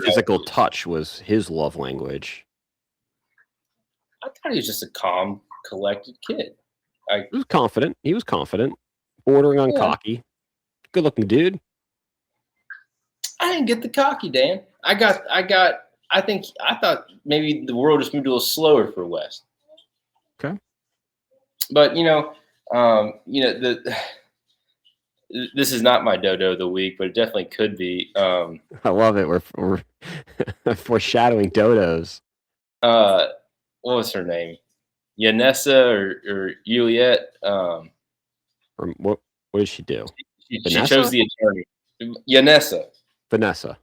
physical touch was his love language. I thought he was just a calm, collected kid. He was confident. Bordering on cocky. Good-looking dude. I didn't get the cocky, Dan. I thought maybe the world just moved a little slower for West. Okay. But this is not my dodo of the week, but it definitely could be. I love it. We're foreshadowing dodos. what was her name? Yanessa or Juliet. Or what did she do? She chose the attorney. Yanessa. Vanessa.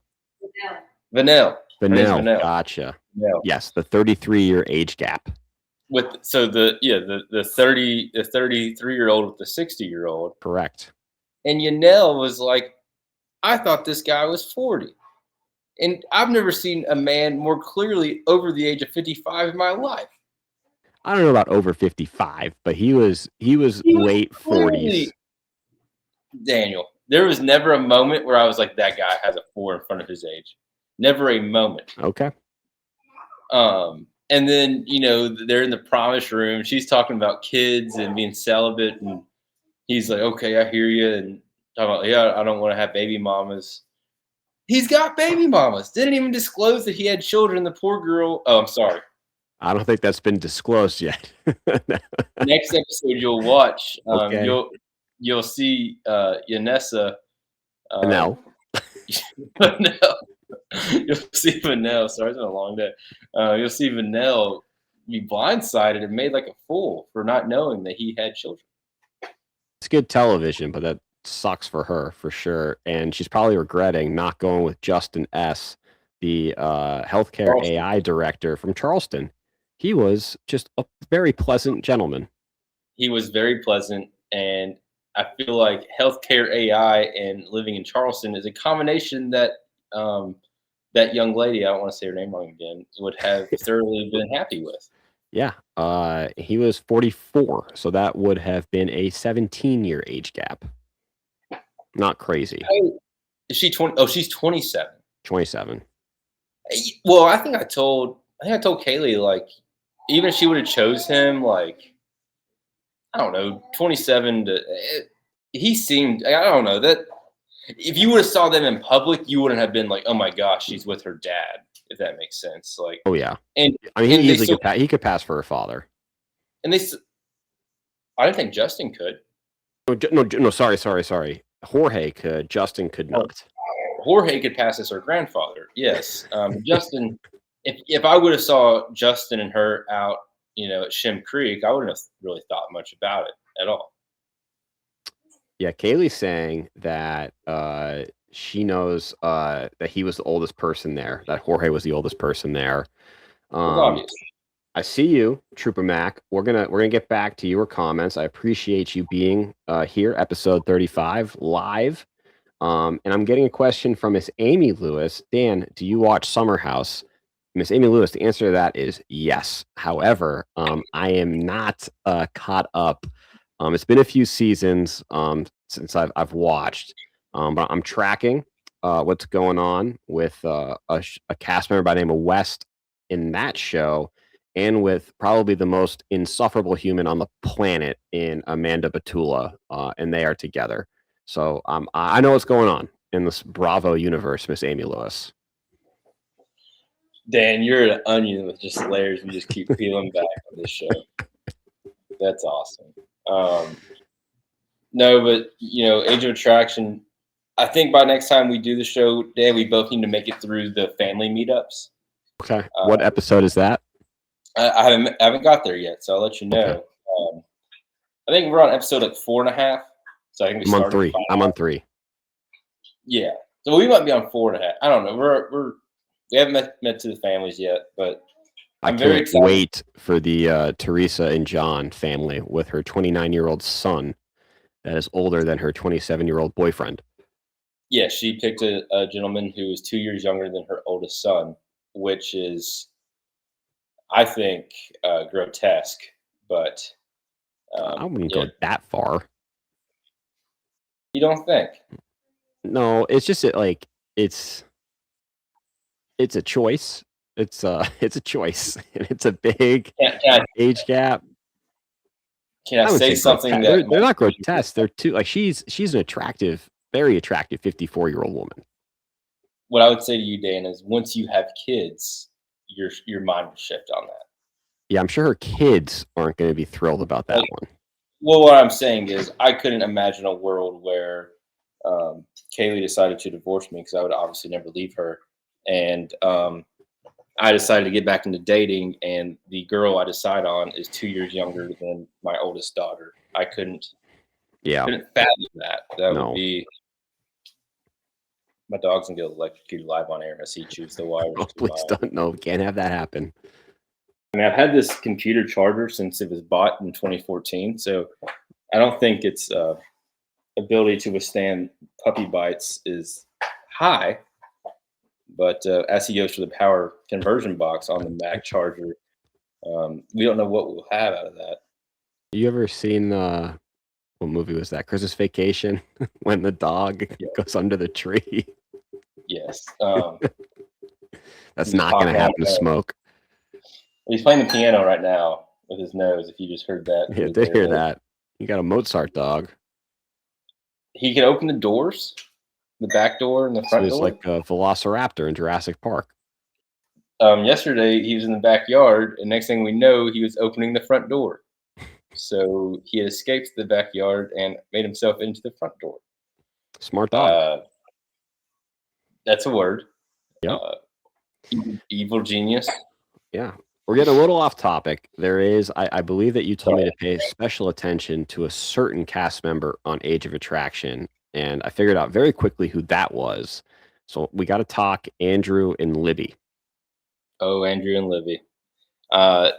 Vanell. Her name's Vanell. Vanell. Gotcha. Vanell. Yes, the 33-year age gap. With the 33-year-old with the 60-year-old. Correct. And Yanell was like, I thought this guy was 40. And I've never seen a man more clearly over the age of 55 in my life. I don't know about over 55, but he was late 40s. Daniel, there was never a moment where I was like, that guy has a 4 in front of his age. Never a moment. Okay. And then, they're in the promise room. She's talking about kids and being celibate. And he's like, okay, I hear you. And talking about, yeah, I don't want to have baby mamas. He's got baby mamas. Didn't even disclose that he had children. The poor girl. Oh, I'm sorry. I don't think that's been disclosed yet. Next episode you'll watch, Okay. you'll see Yanessa. No. No. You'll see Vanell. Sorry, it's been a long day. You'll see Vanell be blindsided and made like a fool for not knowing that he had children. It's good television, but that sucks for her for sure. And she's probably regretting not going with Justin S., the healthcare Charleston. AI director from Charleston. He was just a very pleasant gentleman. He was very pleasant, and I feel like healthcare AI and living in Charleston is a combination that that young lady, I don't want to say her name wrong again, would have thoroughly been happy with. Yeah. He was 44, so that would have been a 17-year age gap. Not crazy. Is she 20? Oh, she's 27. 27. Well, I think I told Kaylee, like, even if she would have chose him, like, I don't know, 27 to, he seemed, I don't know, that if you would have saw them in public, you wouldn't have been like, oh my gosh, she's with her dad, if that makes sense. Like, Oh yeah. and I mean, and he easily he could pass for her father. and they, I didn't think Justin could. No, sorry. Jorge could. Justin could not. Jorge could pass as her grandfather. Yes. Justin, if I would have saw Justin and her out, at Shem Creek, I wouldn't have really thought much about it at all. Yeah, Kaylee's saying that she knows that he was the oldest person there, that Jorge was the oldest person there. Obvious. I see you, Trooper Mac. We're gonna get back to your comments. I appreciate you being here, episode 35, live. And I'm getting a question from Miss Amy Lewis. Dan, do you watch Summer House? Miss Amy Lewis, the answer to that is yes. However, I am not caught up. It's been a few seasons since I've watched, but I'm tracking what's going on with a cast member by the name of West in that show, and with probably the most insufferable human on the planet in Amanda Batula, and they are together. So I know what's going on in this Bravo universe, Miss Amy Lewis. Dan, you're an onion with just layers we just keep peeling back on this show. That's awesome. No, but Age of Attraction, I think by next time we do the show, Dan, we both need to make it through the family meetups. Okay. What episode is that? I haven't got there yet, so I'll let you know. Okay. I think we're on episode like 4.5. So I think I'm on 3. I'm on 3. Yeah. So we might be on 4.5. I don't know. We haven't met to the families yet, but I'm very excited. Wait for the Teresa and John family with her 29-year-old son that is older than her 27-year-old boyfriend. Yeah, she picked a gentleman who is 2 years younger than her oldest son, which is, I think, grotesque. But I wouldn't go that far. You don't think? No, it's just like it's a choice. It's a choice, and it's a big age gap. Can I say something that they're not grotesque? They're too like she's an attractive, very attractive 54-year-old woman. What I would say to you, Dan, is once you have kids, your mind will shift on that. Yeah, I'm sure her kids aren't going to be thrilled about that one. Well, what I'm saying is I couldn't imagine a world where Kaylee decided to divorce me, because I would obviously never leave her. And I decided to get back into dating, and the girl I decide on is 2 years younger than my oldest daughter. I Yeah. couldn't fathom that. That would No. be my dog's gonna get electrocuted live on air as he chews the wires Oh, too please loud. don't. No, can't have that happen. I mean, I've had this computer charger since it was bought in 2014, so I don't think its ability to withstand puppy bites is high. But as he goes for the power conversion box on the Mac charger, we don't know what we'll have out of that. You ever seen what movie was that? Christmas Vacation when the dog Yeah. goes under the tree. Yes. That's He's not going to popping happen to out. Smoke. He's playing the piano right now with his nose. If you just heard that, Yeah, right did there. hear that. You got a Mozart dog. He can open the doors, the back door and the So front it's door. like a velociraptor in Jurassic Park. Yesterday he was in the backyard, and next thing we know, he was opening the front door. So he had escaped the backyard and made himself into the front door. Smart dog. That's a word. Yep. Evil genius. Yeah. We're getting a little off topic. There is, I believe that you told me to pay special attention to a certain cast member on Age of Attraction, and I figured out very quickly who that was. So we got to talk Andrew and Libby. Oh, Andrew and Libby. I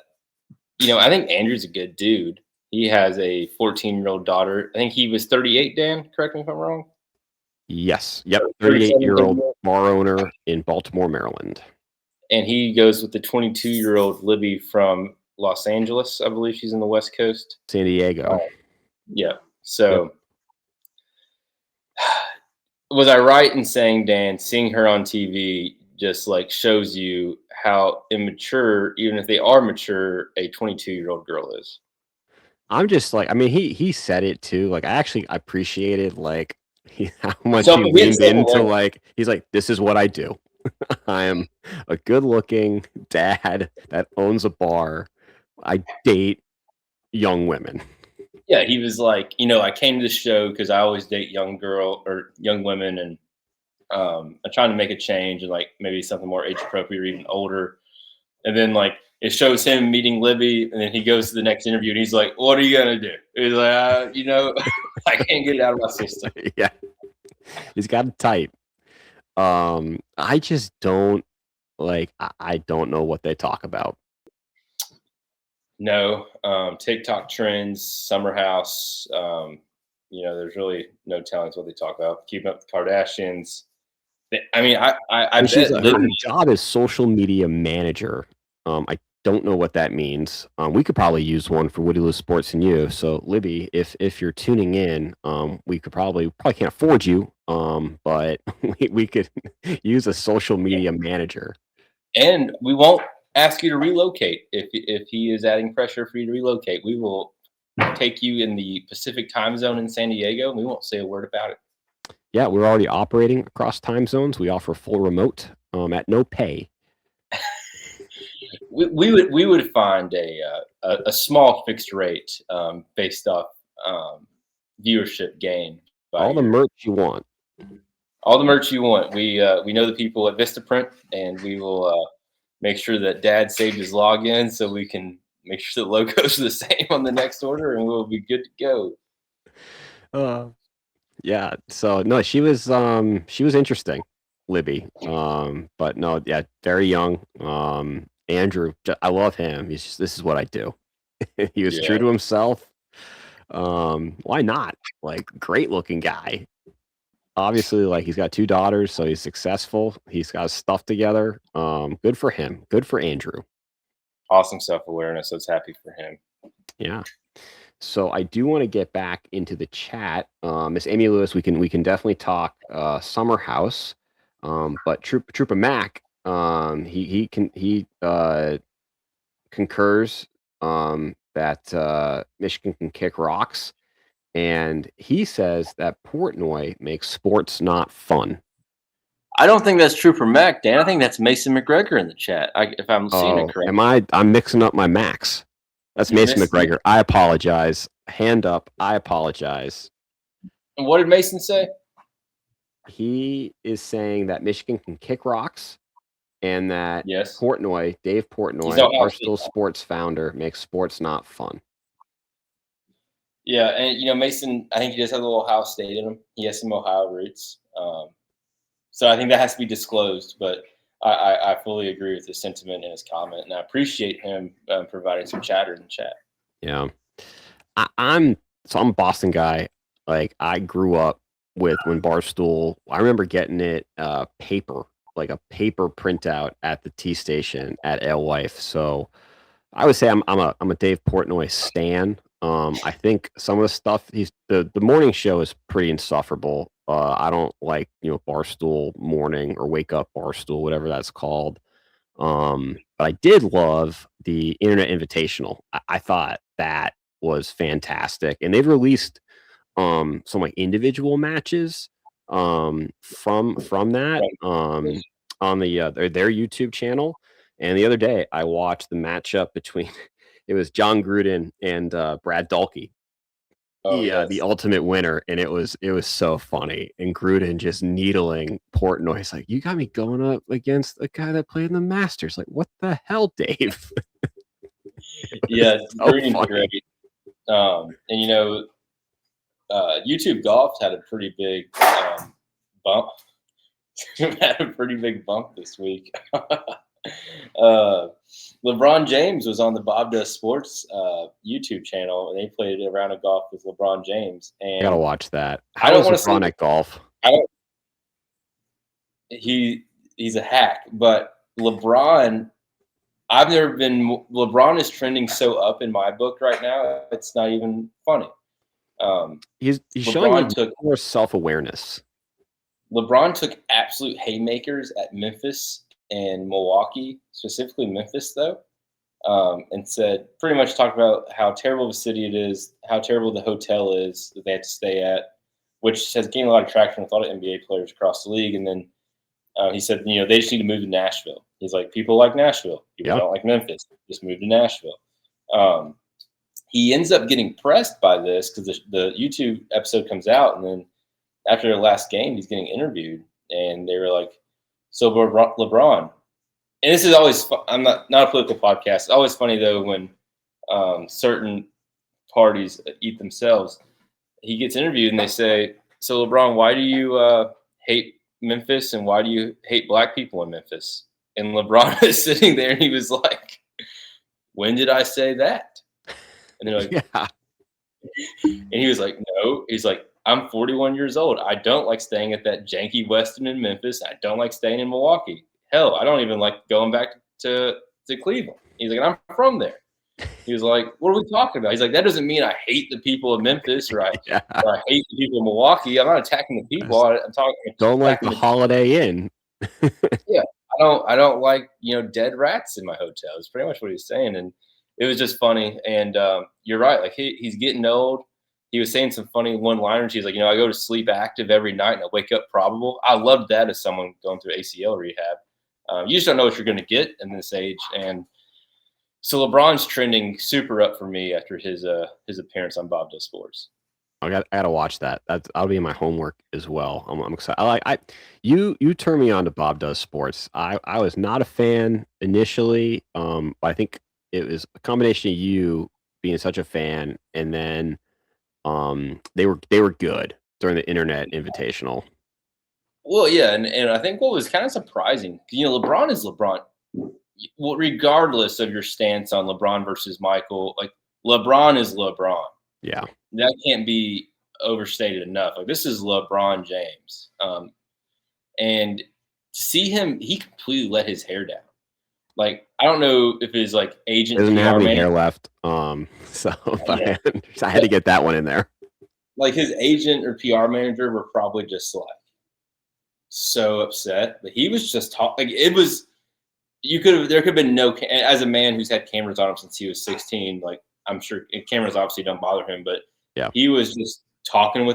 think Andrew's a good dude. He has a 14-year-old daughter. I think he was 38, Dan. Correct me if I'm wrong. Yes. Yep. 38-year-old bar owner in Baltimore, Maryland. And he goes with the 22-year-old Libby from Los Angeles. I believe she's in the West Coast. San Diego. Yeah. So was I right in saying, Dan, seeing her on TV just like shows you how immature, even if they are mature, a 22-year-old girl is? I'm just like, I mean, he said it too. Like, I actually appreciated like how much he leaned into like, he's like, this is what I do. I am a good-looking dad that owns a bar. I date young women. Yeah, he was like, I came to this show because I always date young women, and I'm trying to make a change and like maybe something more age appropriate or even older. And then like it shows him meeting Libby, and then he goes to the next interview and he's like, "What are you gonna do?" He's like, I can't get it out of my system. Yeah, he's got it tight. I just don't like. I don't know what they talk about. No, TikTok trends, Summer House. There's really no telling what they talk about. Keeping Up with the Kardashians. I mean, I bet her job is social media manager. I don't know what that means. We could probably use one for Woody, Lew, Sports and You. So Libby, if you're tuning in, we could probably can't afford you, but we could use a social media manager. And we won't ask you to relocate if he is adding pressure for you to relocate. We will take you in the Pacific time zone in San Diego, and we won't say a word about it. Yeah, we're already operating across time zones. We offer full remote at no pay. We would find a small fixed rate based off viewership gain. All the merch you want. All the merch you want. We know the people at Vistaprint, and we will make sure that Dad saved his login so we can make sure the logos are the same on the next order, and we'll be good to go. Yeah. So no, she was interesting, Libby. But no, yeah, very young. Andrew, I love him. This is what I do. He was true to himself. Why not? Like, great looking guy. Obviously, like, he's got 2 daughters, so he's successful. He's got his stuff together. Good for him. Good for Andrew. Awesome self-awareness. So it's happy for him. Yeah. So I do want to get back into the chat. Miss Amy Lewis, we can definitely talk Summer House. But Trooper Mac, he concurs that Michigan can kick rocks, and he says that Portnoy makes sports not fun. I don't think that's Trooper Mac, Dan. I think that's Mason McGregor in the chat. If I'm seeing it correctly. I'm mixing up my Macs. That's Mason McGregor. I apologize. Hand up. I apologize. And what did Mason say? He is saying that Michigan can kick rocks, and that Yes. Portnoy, Dave He's Portnoy, Ohio State. Barstool Sports founder, makes sports not fun. Yeah, and Mason, I think he does have a little Ohio State in him. He has some Ohio roots, so I think that has to be disclosed. But I fully agree with his sentiment and his comment, and I appreciate him providing some chatter in the chat. Yeah, I'm a Boston guy. Like I grew up with when Barstool. I remember getting it paper, like a paper printout at the T station at Alewife. So I would say I'm a Dave Portnoy stan. I think some of the stuff the morning show is pretty insufferable. I don't like Barstool Morning or Wake Up Barstool, whatever that's called. But I did love the Internet Invitational. I thought that was fantastic, and they've released some like individual matches from that on their YouTube channel. And the other day, I watched the matchup between it was John Gruden and Brad Dahlke, Oh yes. the ultimate winner, and it was so funny. And Gruden just needling Portnoy. He's like, "You got me going up against a guy that played in the Masters. Like, what the hell, Dave?" Yeah, so Gruden's funny. great. And YouTube Golf had a pretty big bump. Had a pretty big bump this week. LeBron James was on the Bob Does Sports YouTube channel, and they played a round of golf with LeBron James. I gotta And watch that. I How don't is want to say LeBron at golf? I don't. He's a hack, but LeBron. I've never been. LeBron is trending so up in my book right now. It's not even funny. He's showing LeBron took more self-awareness. LeBron took absolute haymakers at Memphis and Milwaukee, specifically Memphis, though, and said pretty much talked about how terrible of a city it is, how terrible the hotel is that they had to stay at, which has gained a lot of traction with a lot of NBA players across the league. And then he said, they just need to move to Nashville. He's like, people like Nashville. People don't like Memphis. Just move to Nashville. He ends up getting pressed by this because the YouTube episode comes out, and then after the last game, he's getting interviewed, and they were like, "So LeBron," and this is always I'm not a political podcast. It's always funny though when certain parties eat themselves. He gets interviewed, and they say, "So LeBron, why do you hate Memphis, and why do you hate black people in Memphis?" And LeBron is sitting there, and he was like, "When did I say that?" And they're like, Yeah. And he was like, "No." He's like, "I'm 41 years old. I don't like staying at that janky Westin in Memphis. I don't like staying in Milwaukee. Hell, I don't even like going back to Cleveland." He's like, "I'm from there." He was like, "What are we talking about?" He's like, "That doesn't mean I hate the people of Memphis or I hate the people of Milwaukee. I'm not attacking the people. I'm talking. Don't like the Holiday Inn." Yeah, I don't like dead rats in my hotel. It's pretty much what he's saying, and it was just funny. And you're right. Like he's getting old. He was saying some funny one-liners. He's like, I go to sleep active every night and I wake up probable. I loved that as someone going through ACL rehab. You just don't know what you're going to get in this age. And so LeBron's trending super up for me after his appearance on Bob Does Sports. I gotta watch that. That'll be in my homework as well. I'm excited. You turned me on to Bob Does Sports. I was not a fan initially. But I think it was a combination of you being such a fan, and then they were good during the Internet Invitational. Well, yeah, and I think what was kind of surprising, LeBron is LeBron. Well, regardless of your stance on LeBron versus Michael, like LeBron is LeBron. Yeah, that can't be overstated enough. Like this is LeBron James, and to see him, he completely let his hair down. Like I don't know if his agent doesn't PR have any manager, hair left. So I had to get that one in there. Like his agent or PR manager were probably just like so upset, but he was just talking. Like it was, there could have been no. As a man who's had cameras on him since he was 16, like I'm sure cameras obviously don't bother him, but he was just talking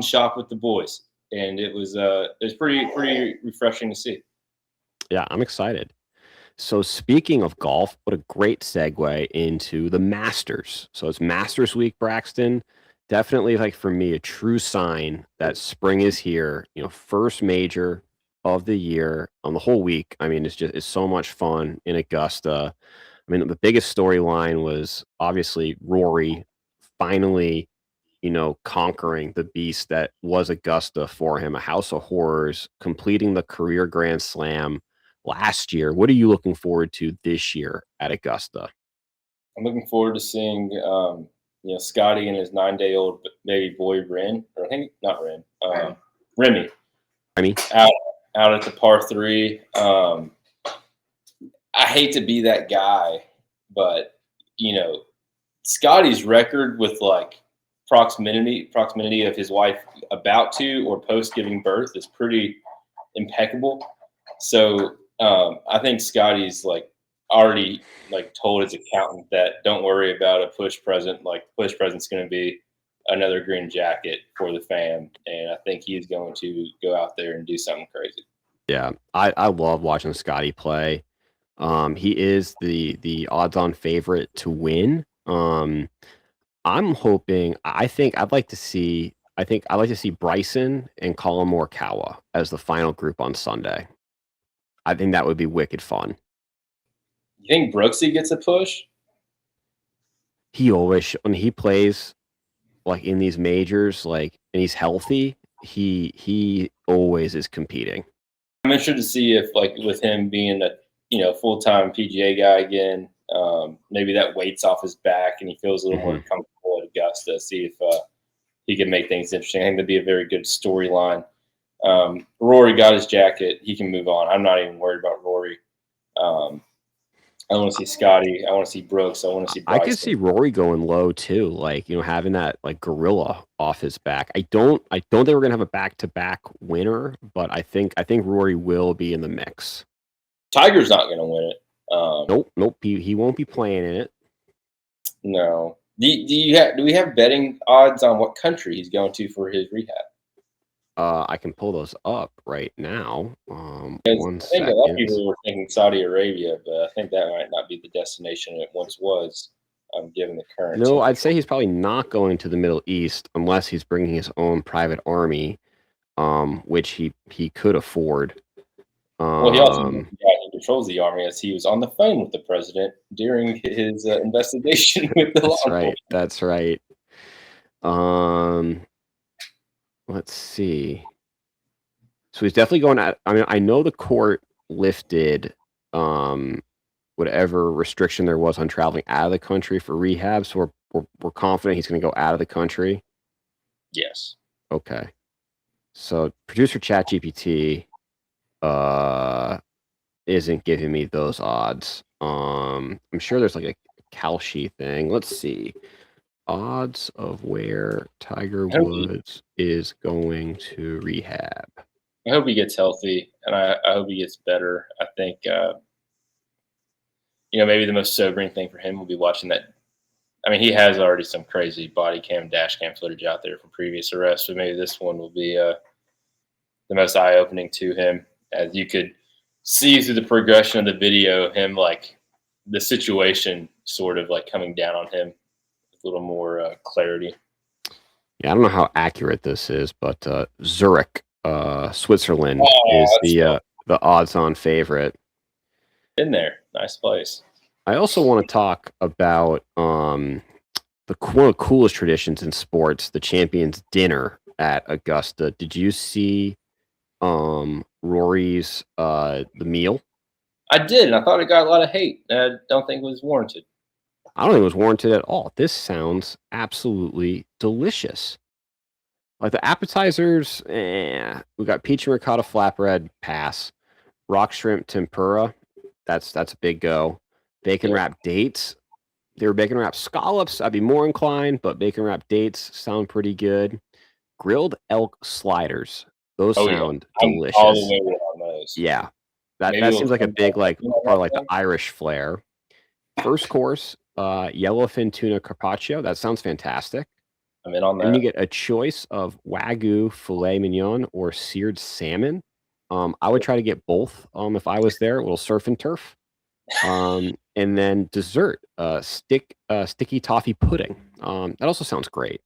shop with the boys, and it was pretty refreshing to see. Yeah, I'm excited. So speaking of golf, what a great segue into the Masters. So it's Masters week, Braxton. Definitely, like for me, a true sign that spring is here. First major of the year on the whole week. I mean, it's so much fun in Augusta. I mean, the biggest storyline was obviously Rory finally, conquering the beast that was Augusta for him, a house of horrors, completing the career Grand Slam last year. What are you looking forward to this year at Augusta? I'm looking forward to seeing Scotty and his 9-day-old baby boy Ren, or I think not Ren, Remy, I mean, out at the par three. I hate to be that guy, but Scotty's record with like proximity of his wife about to or post giving birth is pretty impeccable. So I think Scotty's like already like told his accountant that don't worry about a push present. Like push present's going to be another green jacket for the fam, and I think he's going to go out there and do something crazy. yeah, I love watching Scotty play. He is the odds-on favorite to win. I'm hoping. I think I'd like to see. I think I'd like to see Bryson and Colin Morikawa as the final group on Sunday. I think that would be wicked fun. You think Brooksy gets a push? He always when he plays like in these majors, like and he's healthy, he always is competing. I'm interested to see if, like, with him being a full-time PGA guy again, maybe that weight's off his back and he feels a little more comfortable at Augusta. See if he can make things interesting. I think that'd be a very good storyline. Rory got his jacket; he can move on. I'm not even worried about Rory. I want to see Scotty. I want to see Brooks. I want to see Bryson. I could see Rory going low too, like having that like gorilla off his back. I don't think we're gonna have a back-to-back winner, but I think Rory will be in the mix. Tiger's not going to win it. Nope. He won't be playing in it. No. Do we have betting odds on what country he's going to for his rehab? I can pull those up right now. I think a lot of people were thinking Saudi Arabia, but I think that might not be the destination it once was, given the current. No, I'd say he's probably not going to the Middle East unless he's bringing his own private army, which he could afford. Well, he also the guy who controls the army, as he was on the phone with the president during his investigation with the law enforcement. That's right. Let's see. So he's definitely going at. I mean, I know the court lifted whatever restriction there was on traveling out of the country for rehab. So we're confident he's going to go out of the country. Yes. Okay. So producer ChatGPT isn't giving me those odds. I'm sure there's like a Kalshi thing. Let's see. Odds of where Tiger Woods is going to rehab. I hope he gets healthy, and I hope he gets better. I think, maybe the most sobering thing for him will be watching that. I mean, he has already some crazy body cam, dash cam footage out there from previous arrests, but maybe this one will be the most eye-opening to him, as you could see through the progression of the video, him like the situation sort of like coming down on him. A little more clarity. Yeah, I don't know how accurate this is, but Zurich, Switzerland is the odds-on favorite. Been there, nice place. I also want to talk about one of the coolest traditions in sports, the Champions Dinner at Augusta. Did you see Rory's the meal? I did, and I thought it got a lot of hate. I don't think it was warranted. I don't think it was warranted at all. This sounds absolutely delicious. Like the appetizers, we got peach and ricotta flatbread, pass. Rock shrimp tempura, that's a big go. Bacon wrapped dates. They were bacon wrapped scallops. I'd be more inclined, but bacon wrapped dates sound pretty good. Grilled elk sliders. Those sound delicious. All the way on those. Yeah. That seems like a big part of like the Irish flair. First course, yellowfin tuna carpaccio. That sounds fantastic. I'm in on that. And you get a choice of Wagyu filet mignon or seared salmon. I would try to get both if I was there. A little surf and turf. And then dessert, sticky toffee pudding. That also sounds great.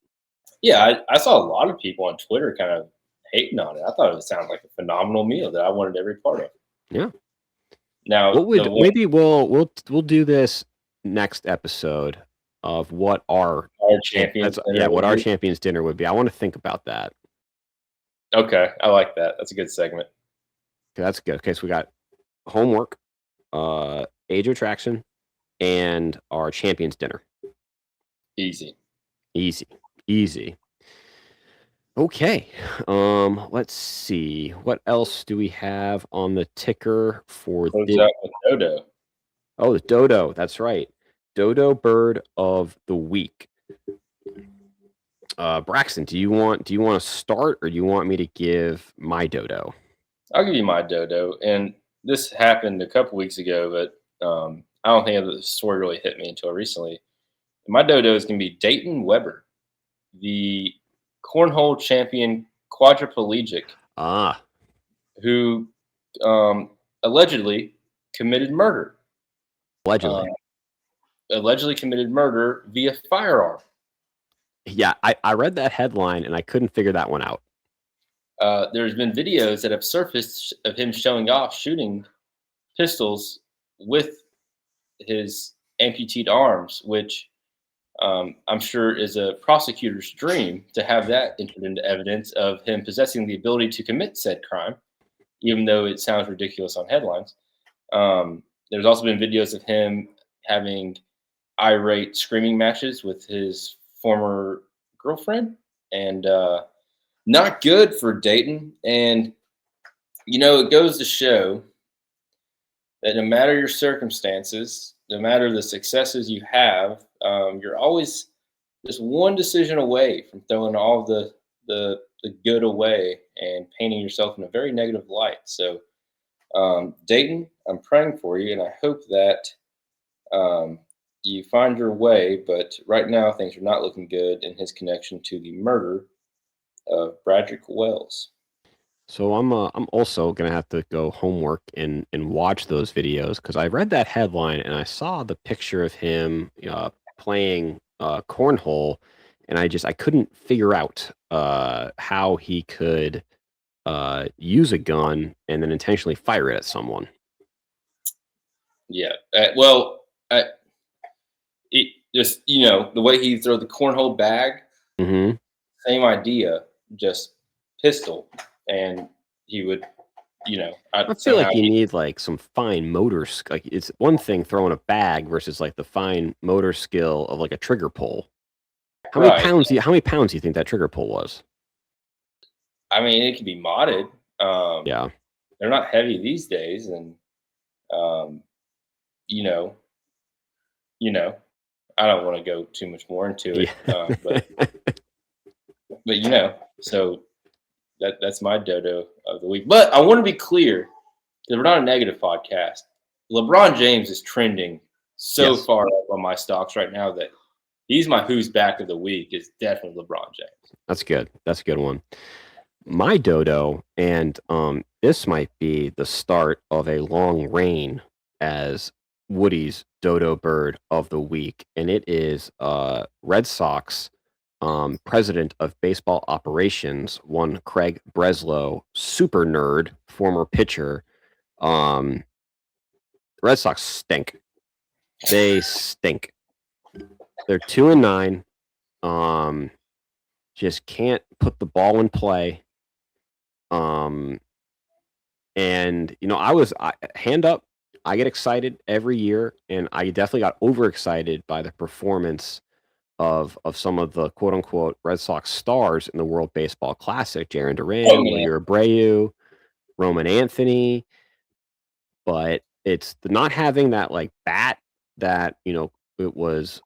Yeah, I saw a lot of people on Twitter kind of hating on it. I thought it sounded like a phenomenal meal that I wanted every part of. Yeah. Now, What would maybe we'll do this next episode of what our our champions dinner what would our be. champions dinner would be. I want to think about that. Okay, I like that. That's a good segment. Okay, that's good. Okay, so we got homework, age of attraction, and our champions dinner. Easy. Easy. Okay. Let's see. What else do we have on the ticker for Close this? out with Dodo. Oh, the dodo. That's right. Dodo bird of the week. Braxton, do you want to start, or do you want me to give my dodo? I'll give you my Dodo. And this happened a couple weeks ago, but I don't think the story really hit me until recently. My Dodo is going to be Dayton Weber, the cornhole champion quadriplegic Ah, who allegedly committed murder. allegedly. Allegedly committed murder via firearm. Yeah, I read that headline and I couldn't figure that one out. There's been videos that have surfaced of him showing off shooting pistols with his amputated arms, which I'm sure is a prosecutor's dream to have that entered into evidence of him possessing the ability to commit said crime, even though it sounds ridiculous on headlines. There's also been videos of him having irate screaming matches with his former girlfriend, and not good for Dayton. And it goes to show that no matter your circumstances, no matter the successes you have, you're always just one decision away from throwing all the good away and painting yourself in a very negative light. So, Dayton, I'm praying for you, and I hope that you find your way. But right now, things are not looking good in his connection to the murder of Bradrick Wells. So I'm also gonna have to go homework and watch those videos, because I read that headline and I saw the picture of him playing cornhole, and I couldn't figure out how he could use a gun and then intentionally fire it at someone. Yeah. It just the way he throw the cornhole bag, Mm-hmm. same idea, just pistol, and he would, I feel like you need like some fine motor. Like, it's one thing throwing a bag versus like the fine motor skill of like a trigger pull. How many Right. pounds? How many pounds do you think that trigger pull was? I mean, it can be modded. Yeah. They're not heavy these days, and you know, I don't want to go too much more into it, but so that's my dodo of the week. But I want to be clear, because we're not a negative podcast. LeBron James is trending so Yes. far up on my stocks right now that he's my who's back of the week is definitely LeBron James. That's good. That's a good one. My dodo, and this might be the start of a long reign as Woody's dodo bird of the week, and it is Red Sox president of baseball operations, one Craig Breslow, super nerd, former pitcher. The Red Sox stink. They stink. They're 2-9. Just can't put the ball in play. And hand up, I get excited every year, and I definitely got overexcited by the performance of some of the quote unquote Red Sox stars in the World Baseball Classic, Jaron Duran, Luis Abreu, Roman Anthony. But it's the not having that like bat that it was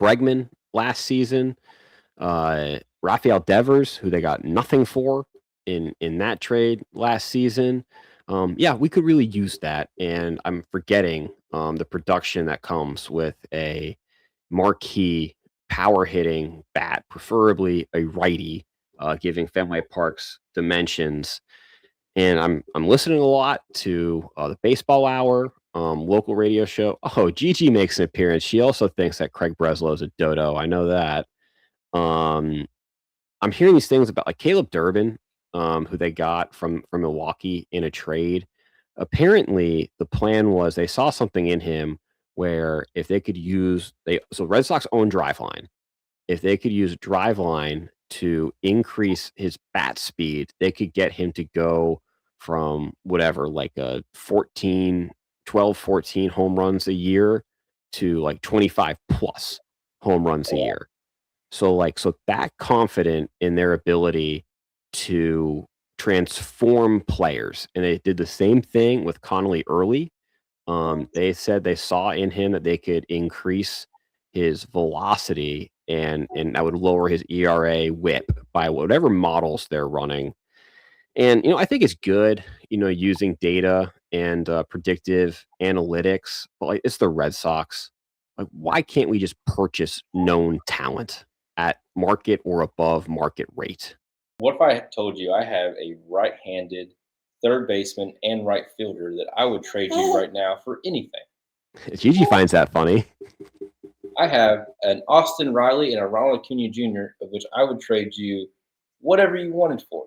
Bregman last season, Rafael Devers, who they got nothing for in that trade last season. We could really use that, and I'm forgetting the production that comes with a marquee power hitting bat, preferably a righty, giving Fenway Park's dimensions. And I'm listening a lot to the Baseball Hour, local radio show. Oh, Gigi makes an appearance. She also thinks that Craig Breslow is a dodo. I know that. I'm hearing these things about like Caleb Durbin, who they got from Milwaukee in a trade. Apparently, the plan was they saw something in him where if they could use so Red Sox own Driveline. If they could use Driveline to increase his bat speed, they could get him to go from whatever, like a 14 home runs a year to like 25 plus home runs a year. So that confident in their ability to transform players. And they did the same thing with Connolly early. They said they saw in him that they could increase his velocity and that would lower his ERA whip by whatever models they're running. And I think it's good, using data and predictive analytics, but like it's the Red Sox. Like, why can't we just purchase known talent at market or above market rate? What if I told you I have a right-handed third baseman and right fielder that I would trade you right now for anything? Gigi finds that funny. I have an Austin Riley and a Ronald Acuna Jr., of which I would trade you whatever you wanted for.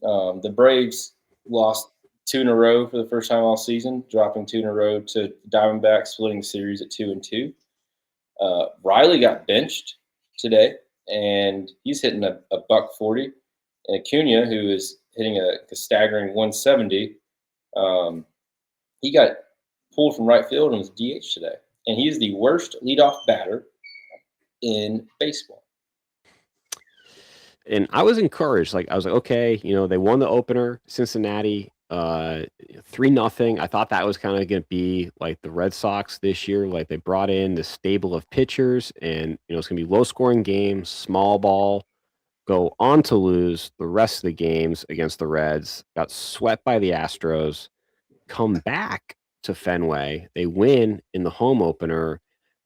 The Braves lost 2 in a row for the first time all season, dropping 2 in a row to Diamondbacks, splitting the series at 2-2. Riley got benched today, and he's hitting a $140. And Acuna, who is hitting a staggering 170, he got pulled from right field and was DH today. And he is the worst leadoff batter in baseball. And I was encouraged. Like I was like, okay, they won the opener, Cincinnati, 3-0. I thought that was kind of going to be like the Red Sox this year. Like they brought in the stable of pitchers, and it's going to be low scoring games, small ball. Go on to lose the rest of the games against the Reds. Got swept by the Astros. Come back to Fenway. They win in the home opener,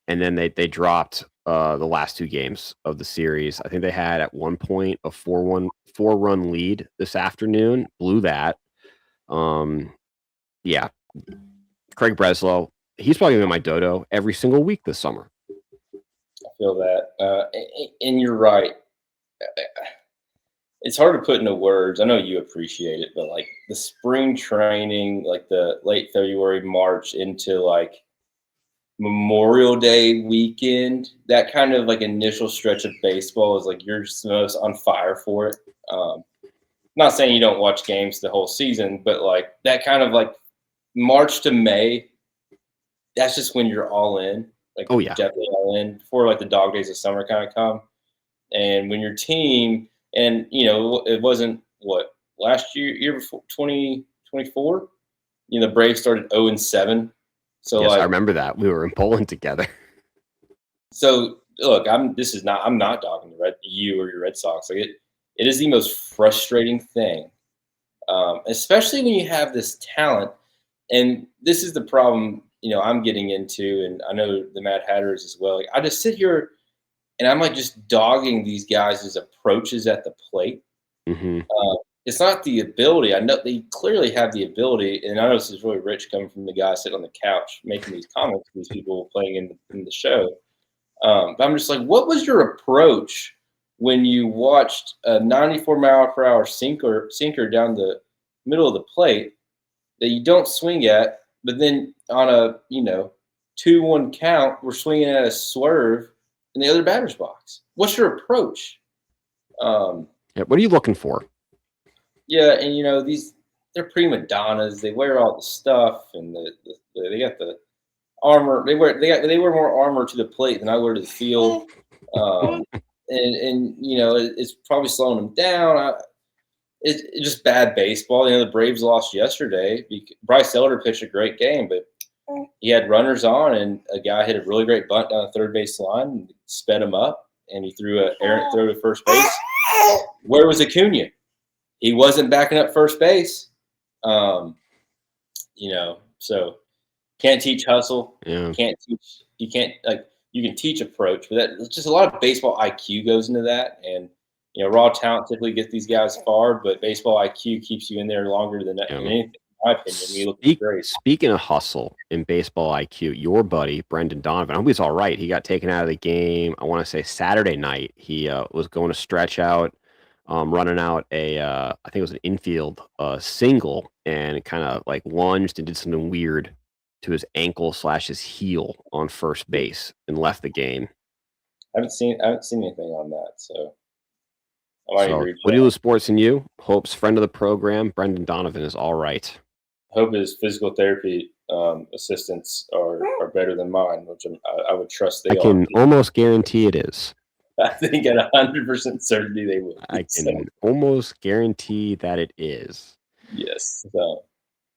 and then they dropped the last 2 games of the series. I think they had at one point a 4-run lead this afternoon. Blew that. Yeah. Craig Breslow, he's probably been my dodo every single week this summer. I feel that. And you're right. It's hard to put into words. I know you appreciate it, but like the spring training, like the late February, March into like Memorial Day weekend, that kind of like initial stretch of baseball is like you're just most on fire for it. Not saying you don't watch games the whole season, but like that kind of like March to May, that's just when you're all in. Like, oh yeah, definitely all in before like the dog days of summer kind of come. And when your team, and it wasn't what last year before 2024, the Braves started 0-7. So yes, like, I remember that we were in Poland together. So look, I'm not dogging you or your Red Sox. Like it is the most frustrating thing, especially when you have this talent. And this is the problem, I'm getting into, and I know the Mad Hatters as well. Like, I just sit here and I'm like just dogging these guys' approaches at the plate. Mm-hmm. It's not the ability. I know they clearly have the ability, and I know this is really rich coming from the guy sitting on the couch making these comments to these people playing in the show. But I'm just like, what was your approach when you watched a 94-mile-per-hour sinker down the middle of the plate that you don't swing at, but then on a 2-1 count, we're swinging at a swerve in the other batter's box? What's your approach? What are you looking for? Yeah, and they're prima donnas. They wear all the stuff, and they got the armor. They wear more armor to the plate than I wear to the field, and it's probably slowing them down. It's just bad baseball. The Braves lost yesterday. Bryce Elder pitched a great game, but he had runners on, and a guy hit a really great bunt down the third base line and sped him up, and he threw an errant throw to first base. Where was Acuna? He wasn't backing up first base. So can't teach hustle. Yeah. You can teach approach, but that's just a lot of baseball IQ goes into that. And, raw talent typically gets these guys far, but baseball IQ keeps you in there longer than anything my opinion. He looked great. Speaking of hustle in baseball IQ, your buddy Brendan Donovan, I hope he's all right. He got taken out of the game. I want to say Saturday night. He was going to stretch out, running out I think it was an infield single, and kind of like lunged and did something weird to his ankle / his heel on first base and left the game. I haven't seen anything on that, so I might So, reach Woody and out. Lew Sports and You, Hope's friend of the program, Brendan Donovan, is all right. Hope his physical therapy assistants are better than mine, which I would trust they I can are. almost guarantee it is. I think at 100% certainty they will. I can almost guarantee that it is. Yes. So.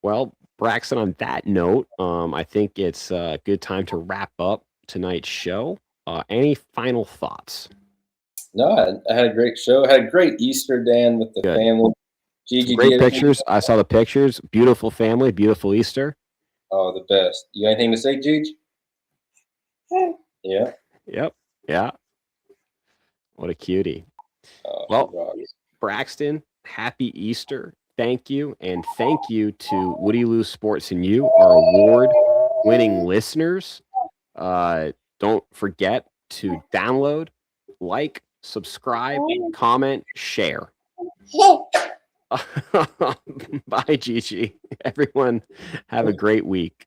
Well, Braxton, on that note, I think it's a good time to wrap up tonight's show. Any final thoughts? No, I had a great show. I had a great Easter, Dan, with the family. Gigi, great pictures. I saw the pictures. Beautiful family. Beautiful Easter. Oh, the best. You got anything to say, Gigi? Yeah. Yep. Yeah. What a cutie. Well, Braxton, happy Easter. Thank you. And thank you to Woody Lew Sports and You, our award-winning listeners. Don't forget to download, like, subscribe, comment, share. Bye, Gigi. Everyone, have a great week.